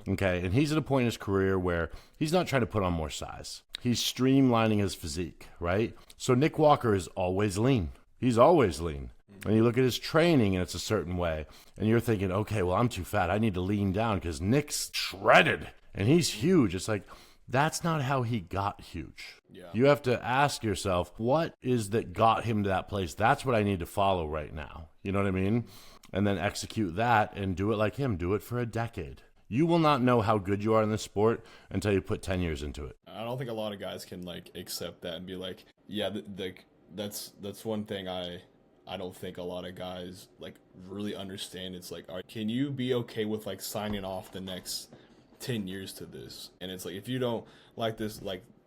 Okay, and he's at a point in his career where he's not trying to put on more size. He's streamlining his physique, right? So Nick Walker is always lean. He's always lean. And you look at his training and it's a certain way. And you're thinking, okay, well, I'm too fat. I need to lean down because Nick's shredded and he's huge. It's like, that's not how he got huge. Yeah. You have to ask yourself, what is that got him to that place? That's what I need to follow right now. You know what I mean? And then execute that and do it like him. Do it for a decade. You will not know how good you are in this sport until you put 10 years into it. I don't think a lot of guys can accept that and be like, yeah, that's one thing I don't think a lot of guys really understand. It's like, all right, can you be okay with signing off the next 10 years to this? And it's like, if you don't like this,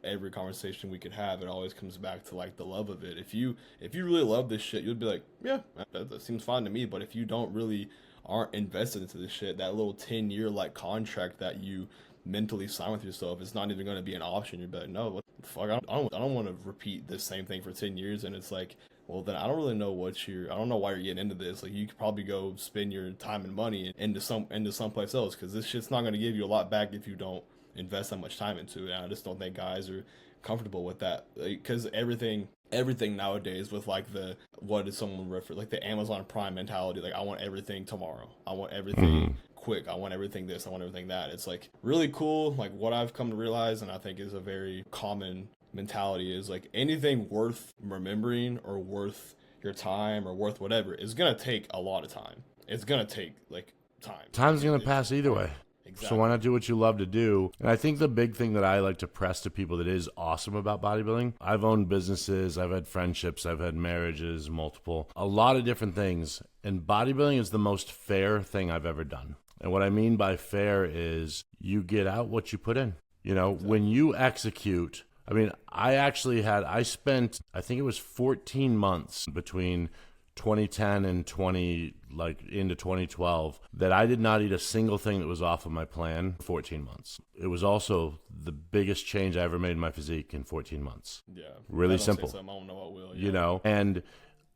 every conversation we could have, it always comes back to like the love of it. If you really love this shit, you'll be like, yeah, that seems fine to me. But if you don't really aren't invested into this shit, that little 10-year like contract that you mentally sign with yourself, it's not even going to be an option. You're like, no, what the fuck? I don't want to repeat the same thing for 10 years. And it's like, well, then I don't really know I don't know why you're getting into this. Like, you could probably go spend your time and money into someplace else, because this shit's not going to give you a lot back if you don't invest that much time into it. And I just don't think guys are comfortable with that, because everything nowadays with like what is someone refer like the Amazon Prime mentality, like I want everything tomorrow, I want everything quick, I want everything this, I want everything that. It's like really cool. Like what I've come to realize, and I think is a very common mentality, is like anything worth remembering or worth your time or worth whatever is gonna take a lot of time. It's gonna take like time. Time's gonna pass either way. Exactly. So why not do what you love to do? And I think the big thing that I like to press to people that is awesome about bodybuilding, I've owned businesses, I've had friendships, I've had marriages, multiple, a lot of different things. And bodybuilding is the most fair thing I've ever done. And what I mean by fair is you get out what you put in. You know, when you execute, I mean, I spent, I think it was 14 months between 2010 and into 2012 that I did not eat a single thing that was off of my plan for 14 months. It was also the biggest change I ever made in my physique in 14 months. Yeah. Really simple. I don't know what will. Yeah. You know, and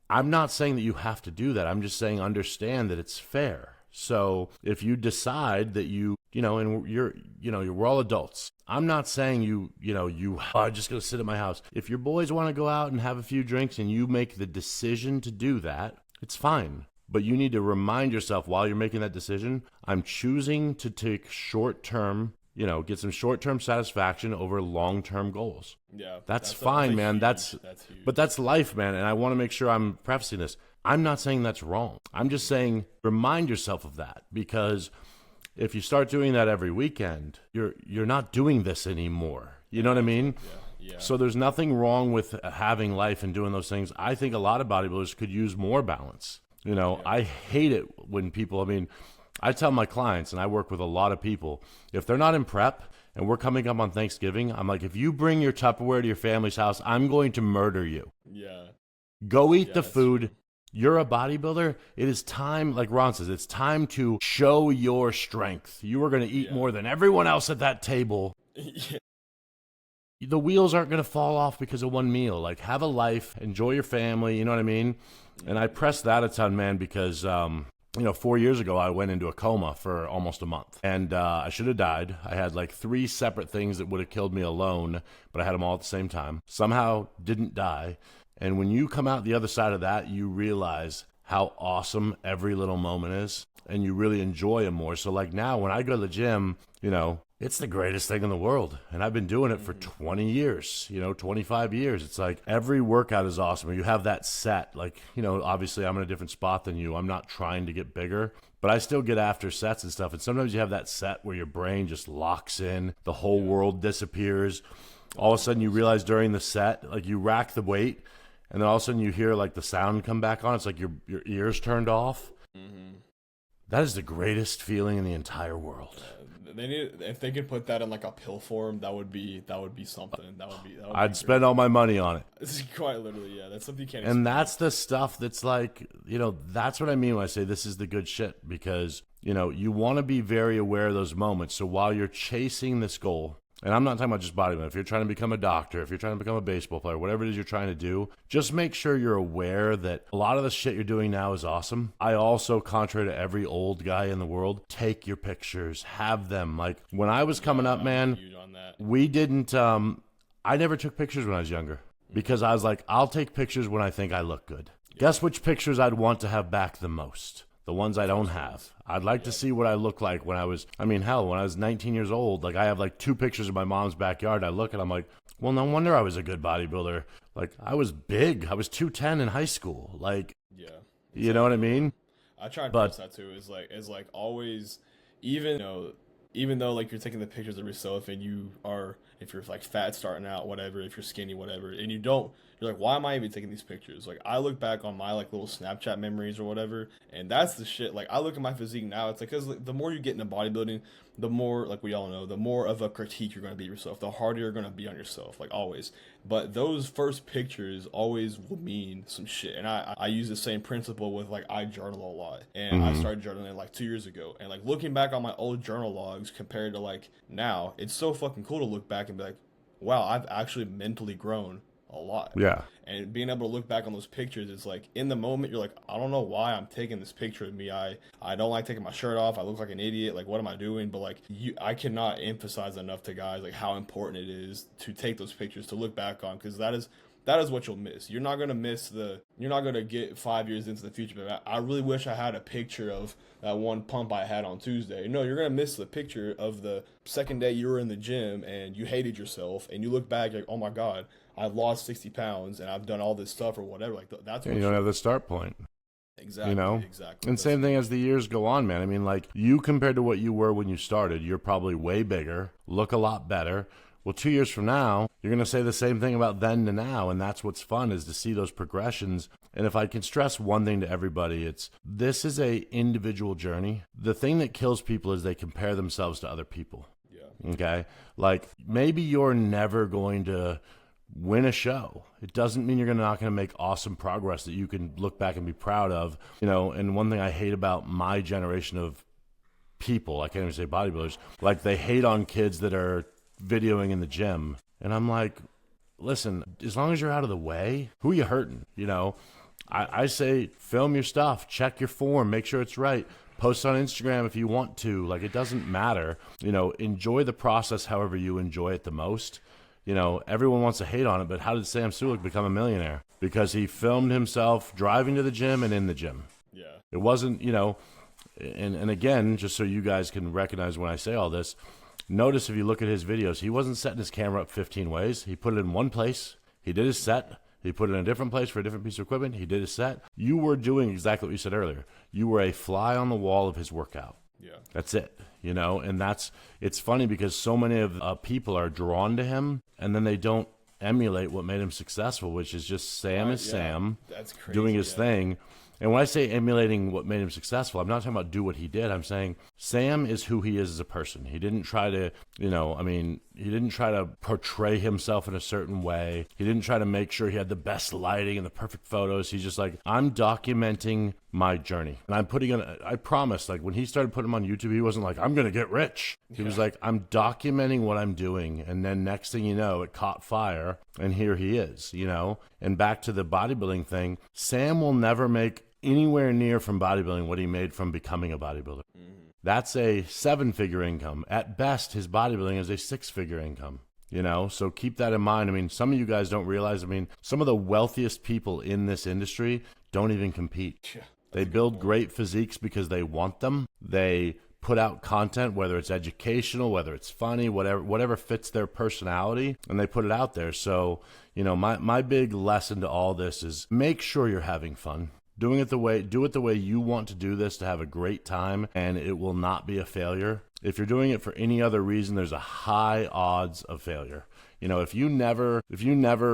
I'm not saying that you have to do that. I'm just saying understand that it's fair. So if you decide that and we're all adults. I'm not saying I'm just going to sit at my house. If your boys want to go out and have a few drinks and you make the decision to do that, it's fine. But you need to remind yourself while you're making that decision, I'm choosing to take short-term, get some short-term satisfaction over long-term goals. Yeah. That's fine, man. That's huge. But that's life, man. And I want to make sure I'm prefacing this. I'm not saying that's wrong. I'm just saying remind yourself of that, because if you start doing that every weekend, you're not doing this anymore. You know what I mean? Yeah. So there's nothing wrong with having life and doing those things. I think a lot of bodybuilders could use more balance. I hate it when people, I tell my clients, and I work with a lot of people, if they're not in prep and we're coming up on Thanksgiving, I'm like, if you bring your Tupperware to your family's house, I'm going to murder you. Yeah. Go eat the food. True. You're a bodybuilder. It is time, like Ron says, it's time to show your strength. You are going to eat more than everyone else at that table. The wheels aren't going to fall off because of one meal. Like, have a life, enjoy your family, you know what I mean? And I press that a ton, man, because, 4 years ago, I went into a coma for almost a month. And I should have died. I had like 3 separate things that would have killed me alone, but I had them all at the same time. Somehow didn't die. And when you come out the other side of that, you realize how awesome every little moment is, and you really enjoy them more. So like now when I go to the gym, it's the greatest thing in the world. And I've been doing it for 20 years, 25 years. It's like every workout is awesome. You have that set. Like, obviously I'm in a different spot than you. I'm not trying to get bigger, but I still get after sets and stuff. And sometimes you have that set where your brain just locks in, the whole world disappears. All of a sudden you realize during the set, like you rack the weight, and then all of a sudden you hear like the sound come back on. It's like your ears turned off. Mm-hmm. That is the greatest feeling in the entire world. If they could put that in like a pill form, that would be something. I'd spend all my money on it. This is quite literally, yeah. That's something you can't. And that's the stuff that's like, that's what I mean when I say this is the good shit, because you want to be very aware of those moments. So while you're chasing this goal. And I'm not talking about just bodybuilding. If you're trying to become a doctor, if you're trying to become a baseball player, whatever it is you're trying to do, just make sure you're aware that a lot of the shit you're doing now is awesome. I also, contrary to every old guy in the world, take your pictures, have them. Like when I was coming up, man, we didn't, I never took pictures when I was younger because I was like, I'll take pictures when I think I look good. Guess which pictures I'd want to have back the most? The ones I don't have. I'd like to see what I look like when I was, when I was 19 years old. Like I have like 2 pictures of my mom's backyard. I look and I'm like, well, no wonder I was a good bodybuilder. Like I was big. I was 210 in high school. Like, you know what I mean? I try and post that too. Is like always, even though like you're taking the pictures of yourself and you are if you're like fat starting out, whatever, if you're skinny, whatever, and you're like, why am I even taking these pictures? Like, I look back on my like little Snapchat memories or whatever, and that's the shit. Like, I look at my physique now, it's like, because like, the more you get into bodybuilding, the more, like we all know, the more of a critique you're going to be yourself, the harder you're going to be on yourself, like always. But those first pictures always will mean some shit. And I use the same principle with like, I journal a lot, and I started journaling like 2 years ago. And like looking back on my old journal logs compared to like now, it's so fucking cool to look back and be like, wow, I've actually mentally grown a lot. Yeah. And being able to look back on those pictures, it's like in the moment you're like, I don't know why I'm taking this picture of me. I don't like taking my shirt off. I look like an idiot. Like, what am I doing? But like, I cannot emphasize enough to guys like how important it is to take those pictures to look back on, because that is what you'll miss. You're not gonna get 5 years into the future. But I really wish I had a picture of that one pump I had on Tuesday. No, you're gonna miss the picture of the second day you were in the gym and you hated yourself, and you look back like, oh my god, I've lost 60 pounds and I've done all this stuff or whatever. Like that's what you don't have the start point. Exactly. You know? Exactly. And same thing as the years go on, man. I mean, like, you compared to what you were when you started, you're probably way bigger, look a lot better. Well, 2 years from now, you're going to say the same thing about then to now. And that's what's fun, is to see those progressions. And if I can stress one thing to everybody, this is a individual journey. The thing that kills people is they compare themselves to other people. Yeah. Okay. Like, maybe you're never going to win a show. It doesn't mean you're not going to make awesome progress that you can look back and be proud of. You know, and one thing I hate about my generation of people, I can't even say bodybuilders, like, they hate on kids that are videoing in the gym. And I'm like, listen, as long as you're out of the way, who are you hurting? You know, I say film your stuff, check your form, make sure it's right. Post on Instagram if you want to. Like, it doesn't matter. You know, enjoy the process however you enjoy it the most. You know, everyone wants to hate on it, but how did Sam Sulek become a millionaire? Because he filmed himself driving to the gym and in the gym. Yeah. It wasn't, you know, and again, just so you guys can recognize when I say all this, notice if you look at his videos, he wasn't setting his camera up 15 ways. He put it in one place. He did his set. He put it in a different place for a different piece of equipment. He did his set. You were doing exactly what you said earlier. You were a fly on the wall of his workout. Yeah. That's it. You know, and it's funny because so many of people are drawn to him, and then they don't emulate what made him successful, which is just Sam Sam doing his thing. And when I say emulating what made him successful, I'm not talking about do what he did. I'm saying Sam is who he is as a person. He didn't try to, you know, I mean, he didn't try to portray himself in a certain way. He didn't try to make sure he had the best lighting and the perfect photos. He's just like, I'm documenting my journey. And I'm putting in, I promise, like when he started putting them on YouTube, he wasn't like, I'm going to get rich. He was like, I'm documenting what I'm doing. And then next thing you know, it caught fire. And here he is, you know. And back to the bodybuilding thing, Sam will never make anywhere near from bodybuilding what he made from becoming a bodybuilder. That's a 7-figure income. At best, his bodybuilding is a 6-figure income. You know, so keep that in mind. I mean, some of you guys don't realize, I mean, some of the wealthiest people in this industry don't even compete. They build great physiques because they want them. They put out content, whether it's educational, whether it's funny, whatever fits their personality, and they put it out there. So, you know, my big lesson to all this is make sure you're having fun. Do it the way you want to do this, to have a great time, and it will not be a failure. If you're doing it for any other reason, there's a high odds of failure. You know, if you never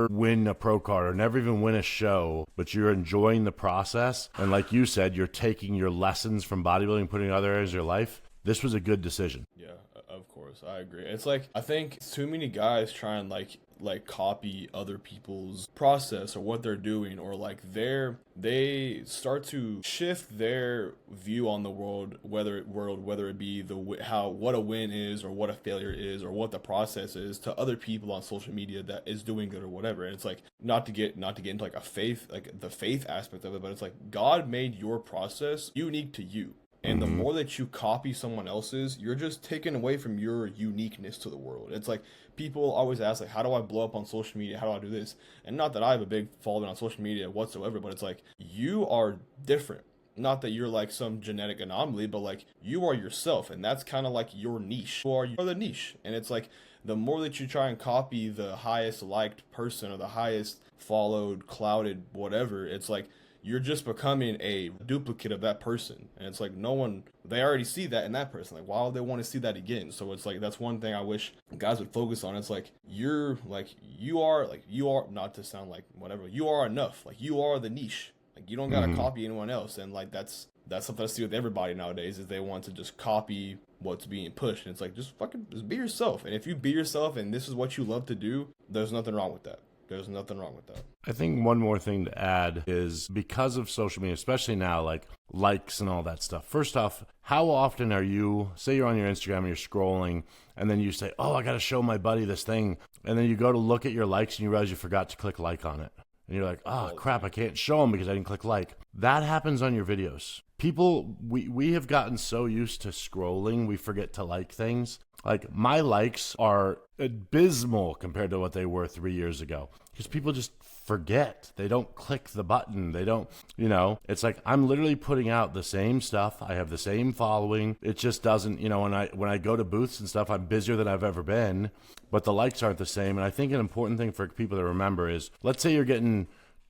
win a pro card or never even win a show, but you're enjoying the process, and like you said, you're taking your lessons from bodybuilding and putting in other areas of your life, this was a good decision. Yeah, of course. I agree. It's like, I think too many guys try and like copy other people's process or what they're doing, or like they start to shift their view on the world, whether it be what a win is or what a failure is or what the process is, to other people on social media that is doing good or whatever. And it's like, not to get into like the faith aspect of it, but it's like, God made your process unique to you. And the more that you copy someone else's, you're just taking away from your uniqueness to the world. It's like, people always ask, like, how do I blow up on social media? How do I do this? And not that I have a big following on social media whatsoever, but it's like, you are different. Not that you're like some genetic anomaly, but like, you are yourself. And that's kind of like your niche. You are the niche. And it's like, the more that you try and copy the highest liked person or the highest followed, clouded, whatever, it's like, you're just becoming a duplicate of that person. And it's like they already see that in that person. Like, why would they want to see that again? So it's like, that's one thing I wish guys would focus on. It's like, you are, not to sound like whatever, you are enough. Like, you are the niche. Like, you don't gotta copy anyone else. And like, that's something I see with everybody nowadays, is they want to just copy what's being pushed. And it's like, just be yourself. And if you be yourself and this is what you love to do, there's nothing wrong with that. There's nothing wrong with that. I think one more thing to add is, because of social media, especially now, like likes and all that stuff. First off, how often are you, say you're on your Instagram and you're scrolling, and then you say, oh, I got to show my buddy this thing. And then you go to look at your likes and you realize you forgot to click like on it. And you're like, oh, crap, I can't show them because I didn't click like. That happens on your videos. People, we have gotten so used to scrolling, we forget to like things. Like, my likes are abysmal compared to what they were 3 years ago, because people just forget. They don't click the button. They don't, it's like, I'm literally putting out the same stuff. I have the same following. It just doesn't, when I go to booths and stuff, I'm busier than I've ever been, but the likes aren't the same. And I think an important thing for people to remember is, let's say you're getting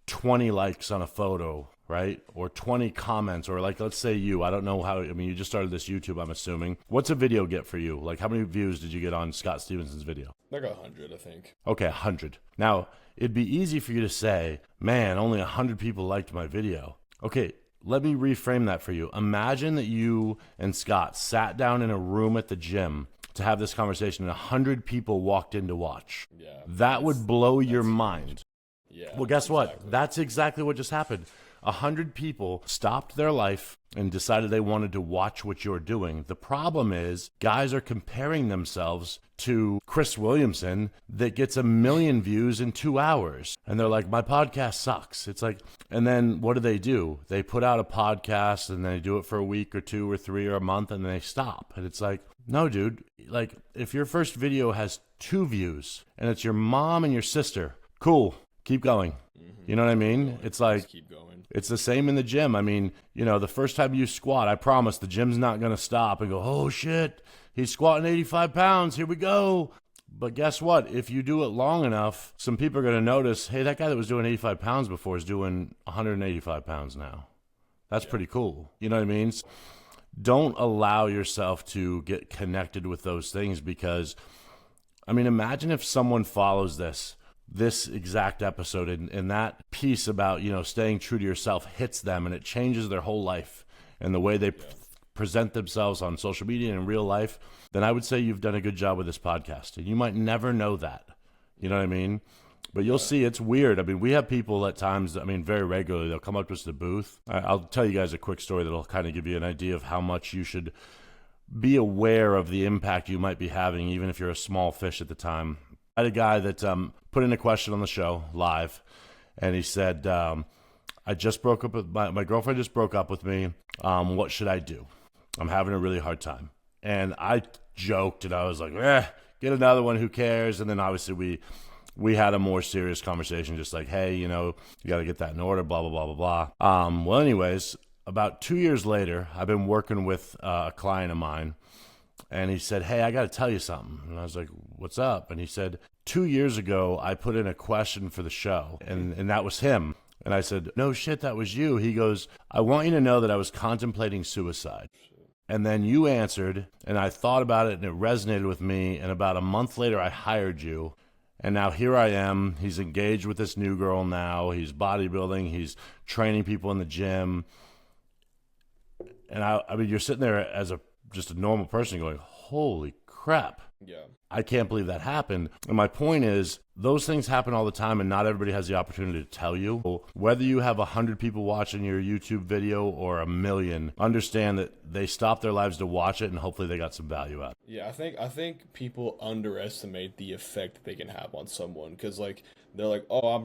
20 likes on a photo, right? Or 20 comments, or like, let's say I don't know how, you just started this YouTube, I'm assuming. What's a video get for you? Like, how many views did you get on Scott Stevenson's video? Like 100, I think. Okay, 100. Now, it'd be easy for you to say, man, only 100 people liked my video. Okay, let me reframe that for you. Imagine that you and Scott sat down in a room at the gym to have this conversation, and 100 people walked in to watch. Yeah. That would blow your mind. Yeah. Well, guess what? That's exactly what just happened. 100 people stopped their life and decided they wanted to watch what you're doing. The problem is, guys are comparing themselves to Chris Williamson that gets 1 million views in 2 hours. And they're like, my podcast sucks. It's like, and then what do? They put out a podcast and they do it for a week or 2 or 3 or a month, and then they stop. And it's like, no, dude, like, if your first video has 2 views and it's your mom and your sister, cool, keep going. You know what I mean? It's like, keep going. It's the same in the gym. The first time you squat, I promise the gym's not going to stop and go, oh shit, he's squatting 85 pounds. Here we go. But guess what? If you do it long enough, some people are going to notice, hey, that guy that was doing 85 pounds before is doing 185 pounds now. That's pretty cool. You know what I mean? Don't allow yourself to get connected with those things, because, imagine if someone follows this exact episode, and that piece about, staying true to yourself hits them, and it changes their whole life and the way they present themselves on social media and in real life, then I would say you've done a good job with this podcast. And you might never know that. You know what I mean? But you'll see, it's weird. We have people at times, very regularly, they'll come up to us at the booth. I'll tell you guys a quick story that'll kind of give you an idea of how much you should be aware of the impact you might be having, even if you're a small fish at the time. I had a guy that put in a question on the show live, and he said, I just broke up with my girlfriend just broke up with me. What should I do? I'm having a really hard time. And I joked, and I was like, get another one, who cares? And then obviously we had a more serious conversation, just like, hey, you got to get that in order, blah, blah, blah, blah, blah. Well, anyways, about 2 years later, I've been working with a client of mine, and he said, hey, I got to tell you something. And I was like, what's up? And he said, 2 years ago, I put in a question for the show, and that was him. And I said, no shit, that was you. He goes, I want you to know that I was contemplating suicide. And then you answered, and I thought about it, and it resonated with me. And about a month later, I hired you. And now here I am. He's engaged with this new girl now. He's bodybuilding. He's training people in the gym. And you're sitting there as just a normal person going, holy crap. Yeah. I can't believe that happened. And my point is, those things happen all the time, and not everybody has the opportunity to tell you. Whether you have 100 people watching your YouTube video or 1 million, understand that they stopped their lives to watch it, and hopefully they got some value out. Yeah, I think people underestimate the effect that they can have on someone, because like they're like, oh,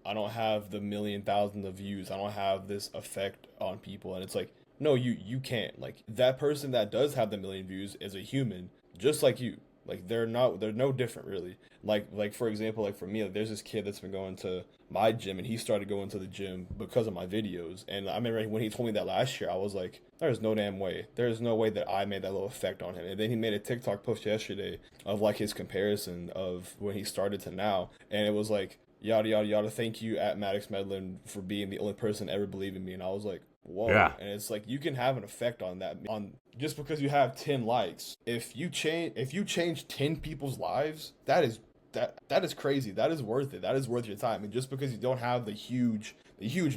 I don't have the million thousands of views. I don't have this effect on people, and it's like, no, you can't. Like, that person that does have the million views is a human, just like you. Like, they're no different, really. Like for example, like for me, like, there's this kid that's been going to my gym, and he started going to the gym because of my videos. And I remember when he told me that last year, I was like, there's no damn way. There's no way that I made that little effect on him. And then he made a TikTok post yesterday of like his comparison of when he started to now. And it was like, yada yada yada. Thank you at Maddox Medlin for being the only person to ever believe in me. And I was like, whoa. Yeah. And it's like you can have an effect on that, on just because you have 10 likes. If you change 10 people's lives, that is crazy. That is worth it. That is worth your time. And just because you don't have the huge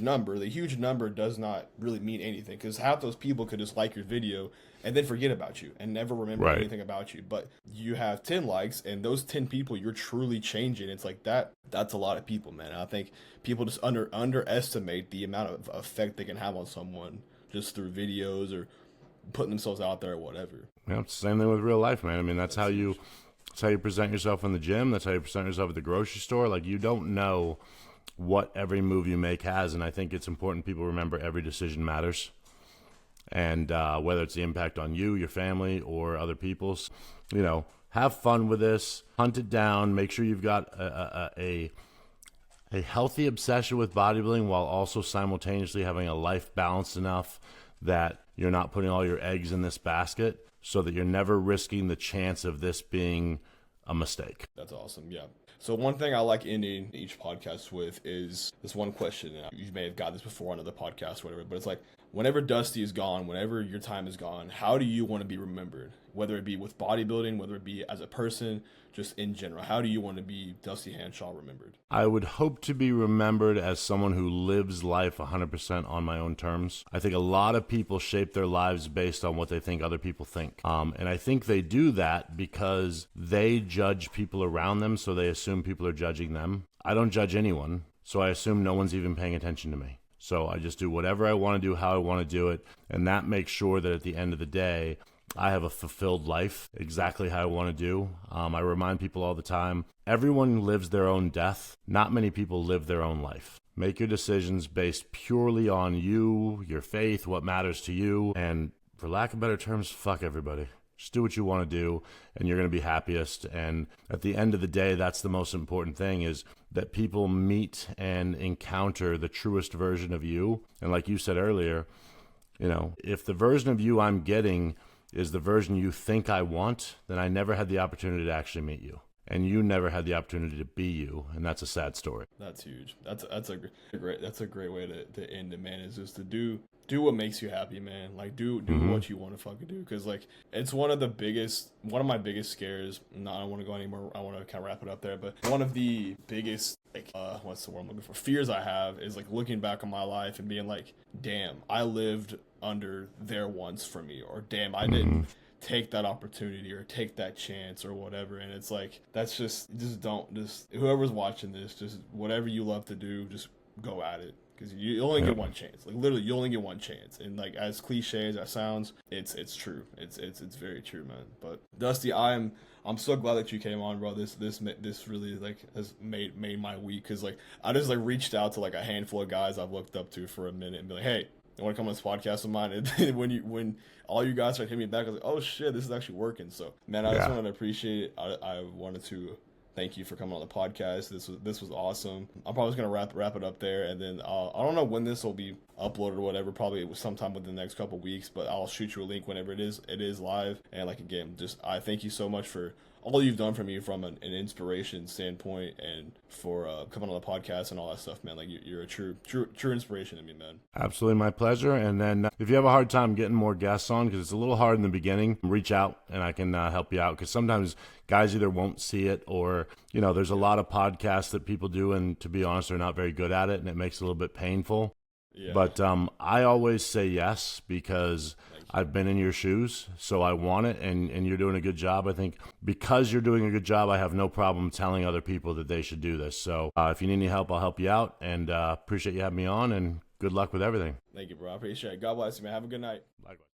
number does not really mean anything, because half those people could just like your video and then forget about you and never remember anything about you. But you have 10 likes, and those 10 people you're truly changing. It's like that's a lot of people, man. I think people just underestimate the amount of effect they can have on someone just through videos or putting themselves out there or whatever. Yeah, it's the same thing with real life, man. I mean, that's how you present yourself in the gym. That's how you present yourself at the grocery store. Like, you don't know what every move you make has, and I think it's important people remember every decision matters. And whether it's the impact on you, your family, or other people's, have fun with this, hunt it down, make sure you've got a healthy obsession with bodybuilding while also simultaneously having a life balanced enough that you're not putting all your eggs in this basket, so that you're never risking the chance of this being a mistake. That's awesome. Yeah. So one thing I like ending each podcast with is this one question. And you may have got this before on other podcasts or whatever, but it's like, whenever Dusty is gone, whenever your time is gone, how do you want to be remembered? Whether it be with bodybuilding, whether it be as a person, just in general, how do you want to be Dusty Hanshaw remembered? I would hope to be remembered as someone who lives life 100% on my own terms. I think a lot of people shape their lives based on what they think other people think. And I think they do that because they judge people around them, so they assume people are judging them. I don't judge anyone, so I assume no one's even paying attention to me. So I just do whatever I want to do, how I want to do it, and that makes sure that at the end of the day, I have a fulfilled life, exactly how I want to do. I remind people all the time, everyone lives their own death. Not many people live their own life. Make your decisions based purely on you, your faith, what matters to you, and for lack of better terms, fuck everybody. Just do what you want to do, and you're going to be happiest. And at the end of the day, that's the most important thing, is that people meet and encounter the truest version of you. And like you said earlier, if the version of you I'm getting is the version you think I want, then I never had the opportunity to actually meet you. And you never had the opportunity to be you, and that's a sad story. That's huge. That's a great way to end it, man. Is just to do what makes you happy, man. Like do what you want to fucking do, because like it's one of my biggest scares. No, I don't want to go anymore. I want to kind of wrap it up there, but one of the biggest what's the word I'm looking for? Fears I have is like looking back on my life and being like, damn, I lived under their wants for me, or damn, I didn't take that opportunity or take that chance or whatever. And it's like, that's just whoever's watching this, just whatever you love to do, just go at it, because you only get one chance. Like literally, you only get one chance. And like, as cliche as that sounds, it's true. It's very true, man. But Dusty, I'm so glad that you came on, bro. This really like has made my week, because like I just like reached out to like a handful of guys I've looked up to for a minute and be like, hey, you want to come on this podcast of mine? And then when all you guys started hitting me back, I was like, oh shit, this is actually working. So man, I just wanted to appreciate it. I wanted to thank you for coming on the podcast. This was awesome. I'm probably just gonna wrap it up there, and then I don't know when this will be uploaded or whatever. Probably it was sometime within the next couple weeks, but I'll shoot you a link whenever it is live. And like again, just I thank you so much for all you've done for me from an inspiration standpoint, and for coming on the podcast and all that stuff, man. Like you're a true inspiration to me, man. Absolutely, my pleasure. And then if you have a hard time getting more guests on, because it's a little hard in the beginning, reach out and I can help you out, because sometimes guys either won't see it, or there's a lot of podcasts that people do, and to be honest, they're not very good at it, and it makes it a little bit painful. Yeah. But I always say yes, because I've been in your shoes, so I want it, and you're doing a good job. I think because you're doing a good job, I have no problem telling other people that they should do this. So if you need any help, I'll help you out, and appreciate you having me on, and good luck with everything. Thank you, bro. I appreciate it. God bless you, man. Have a good night. Likewise.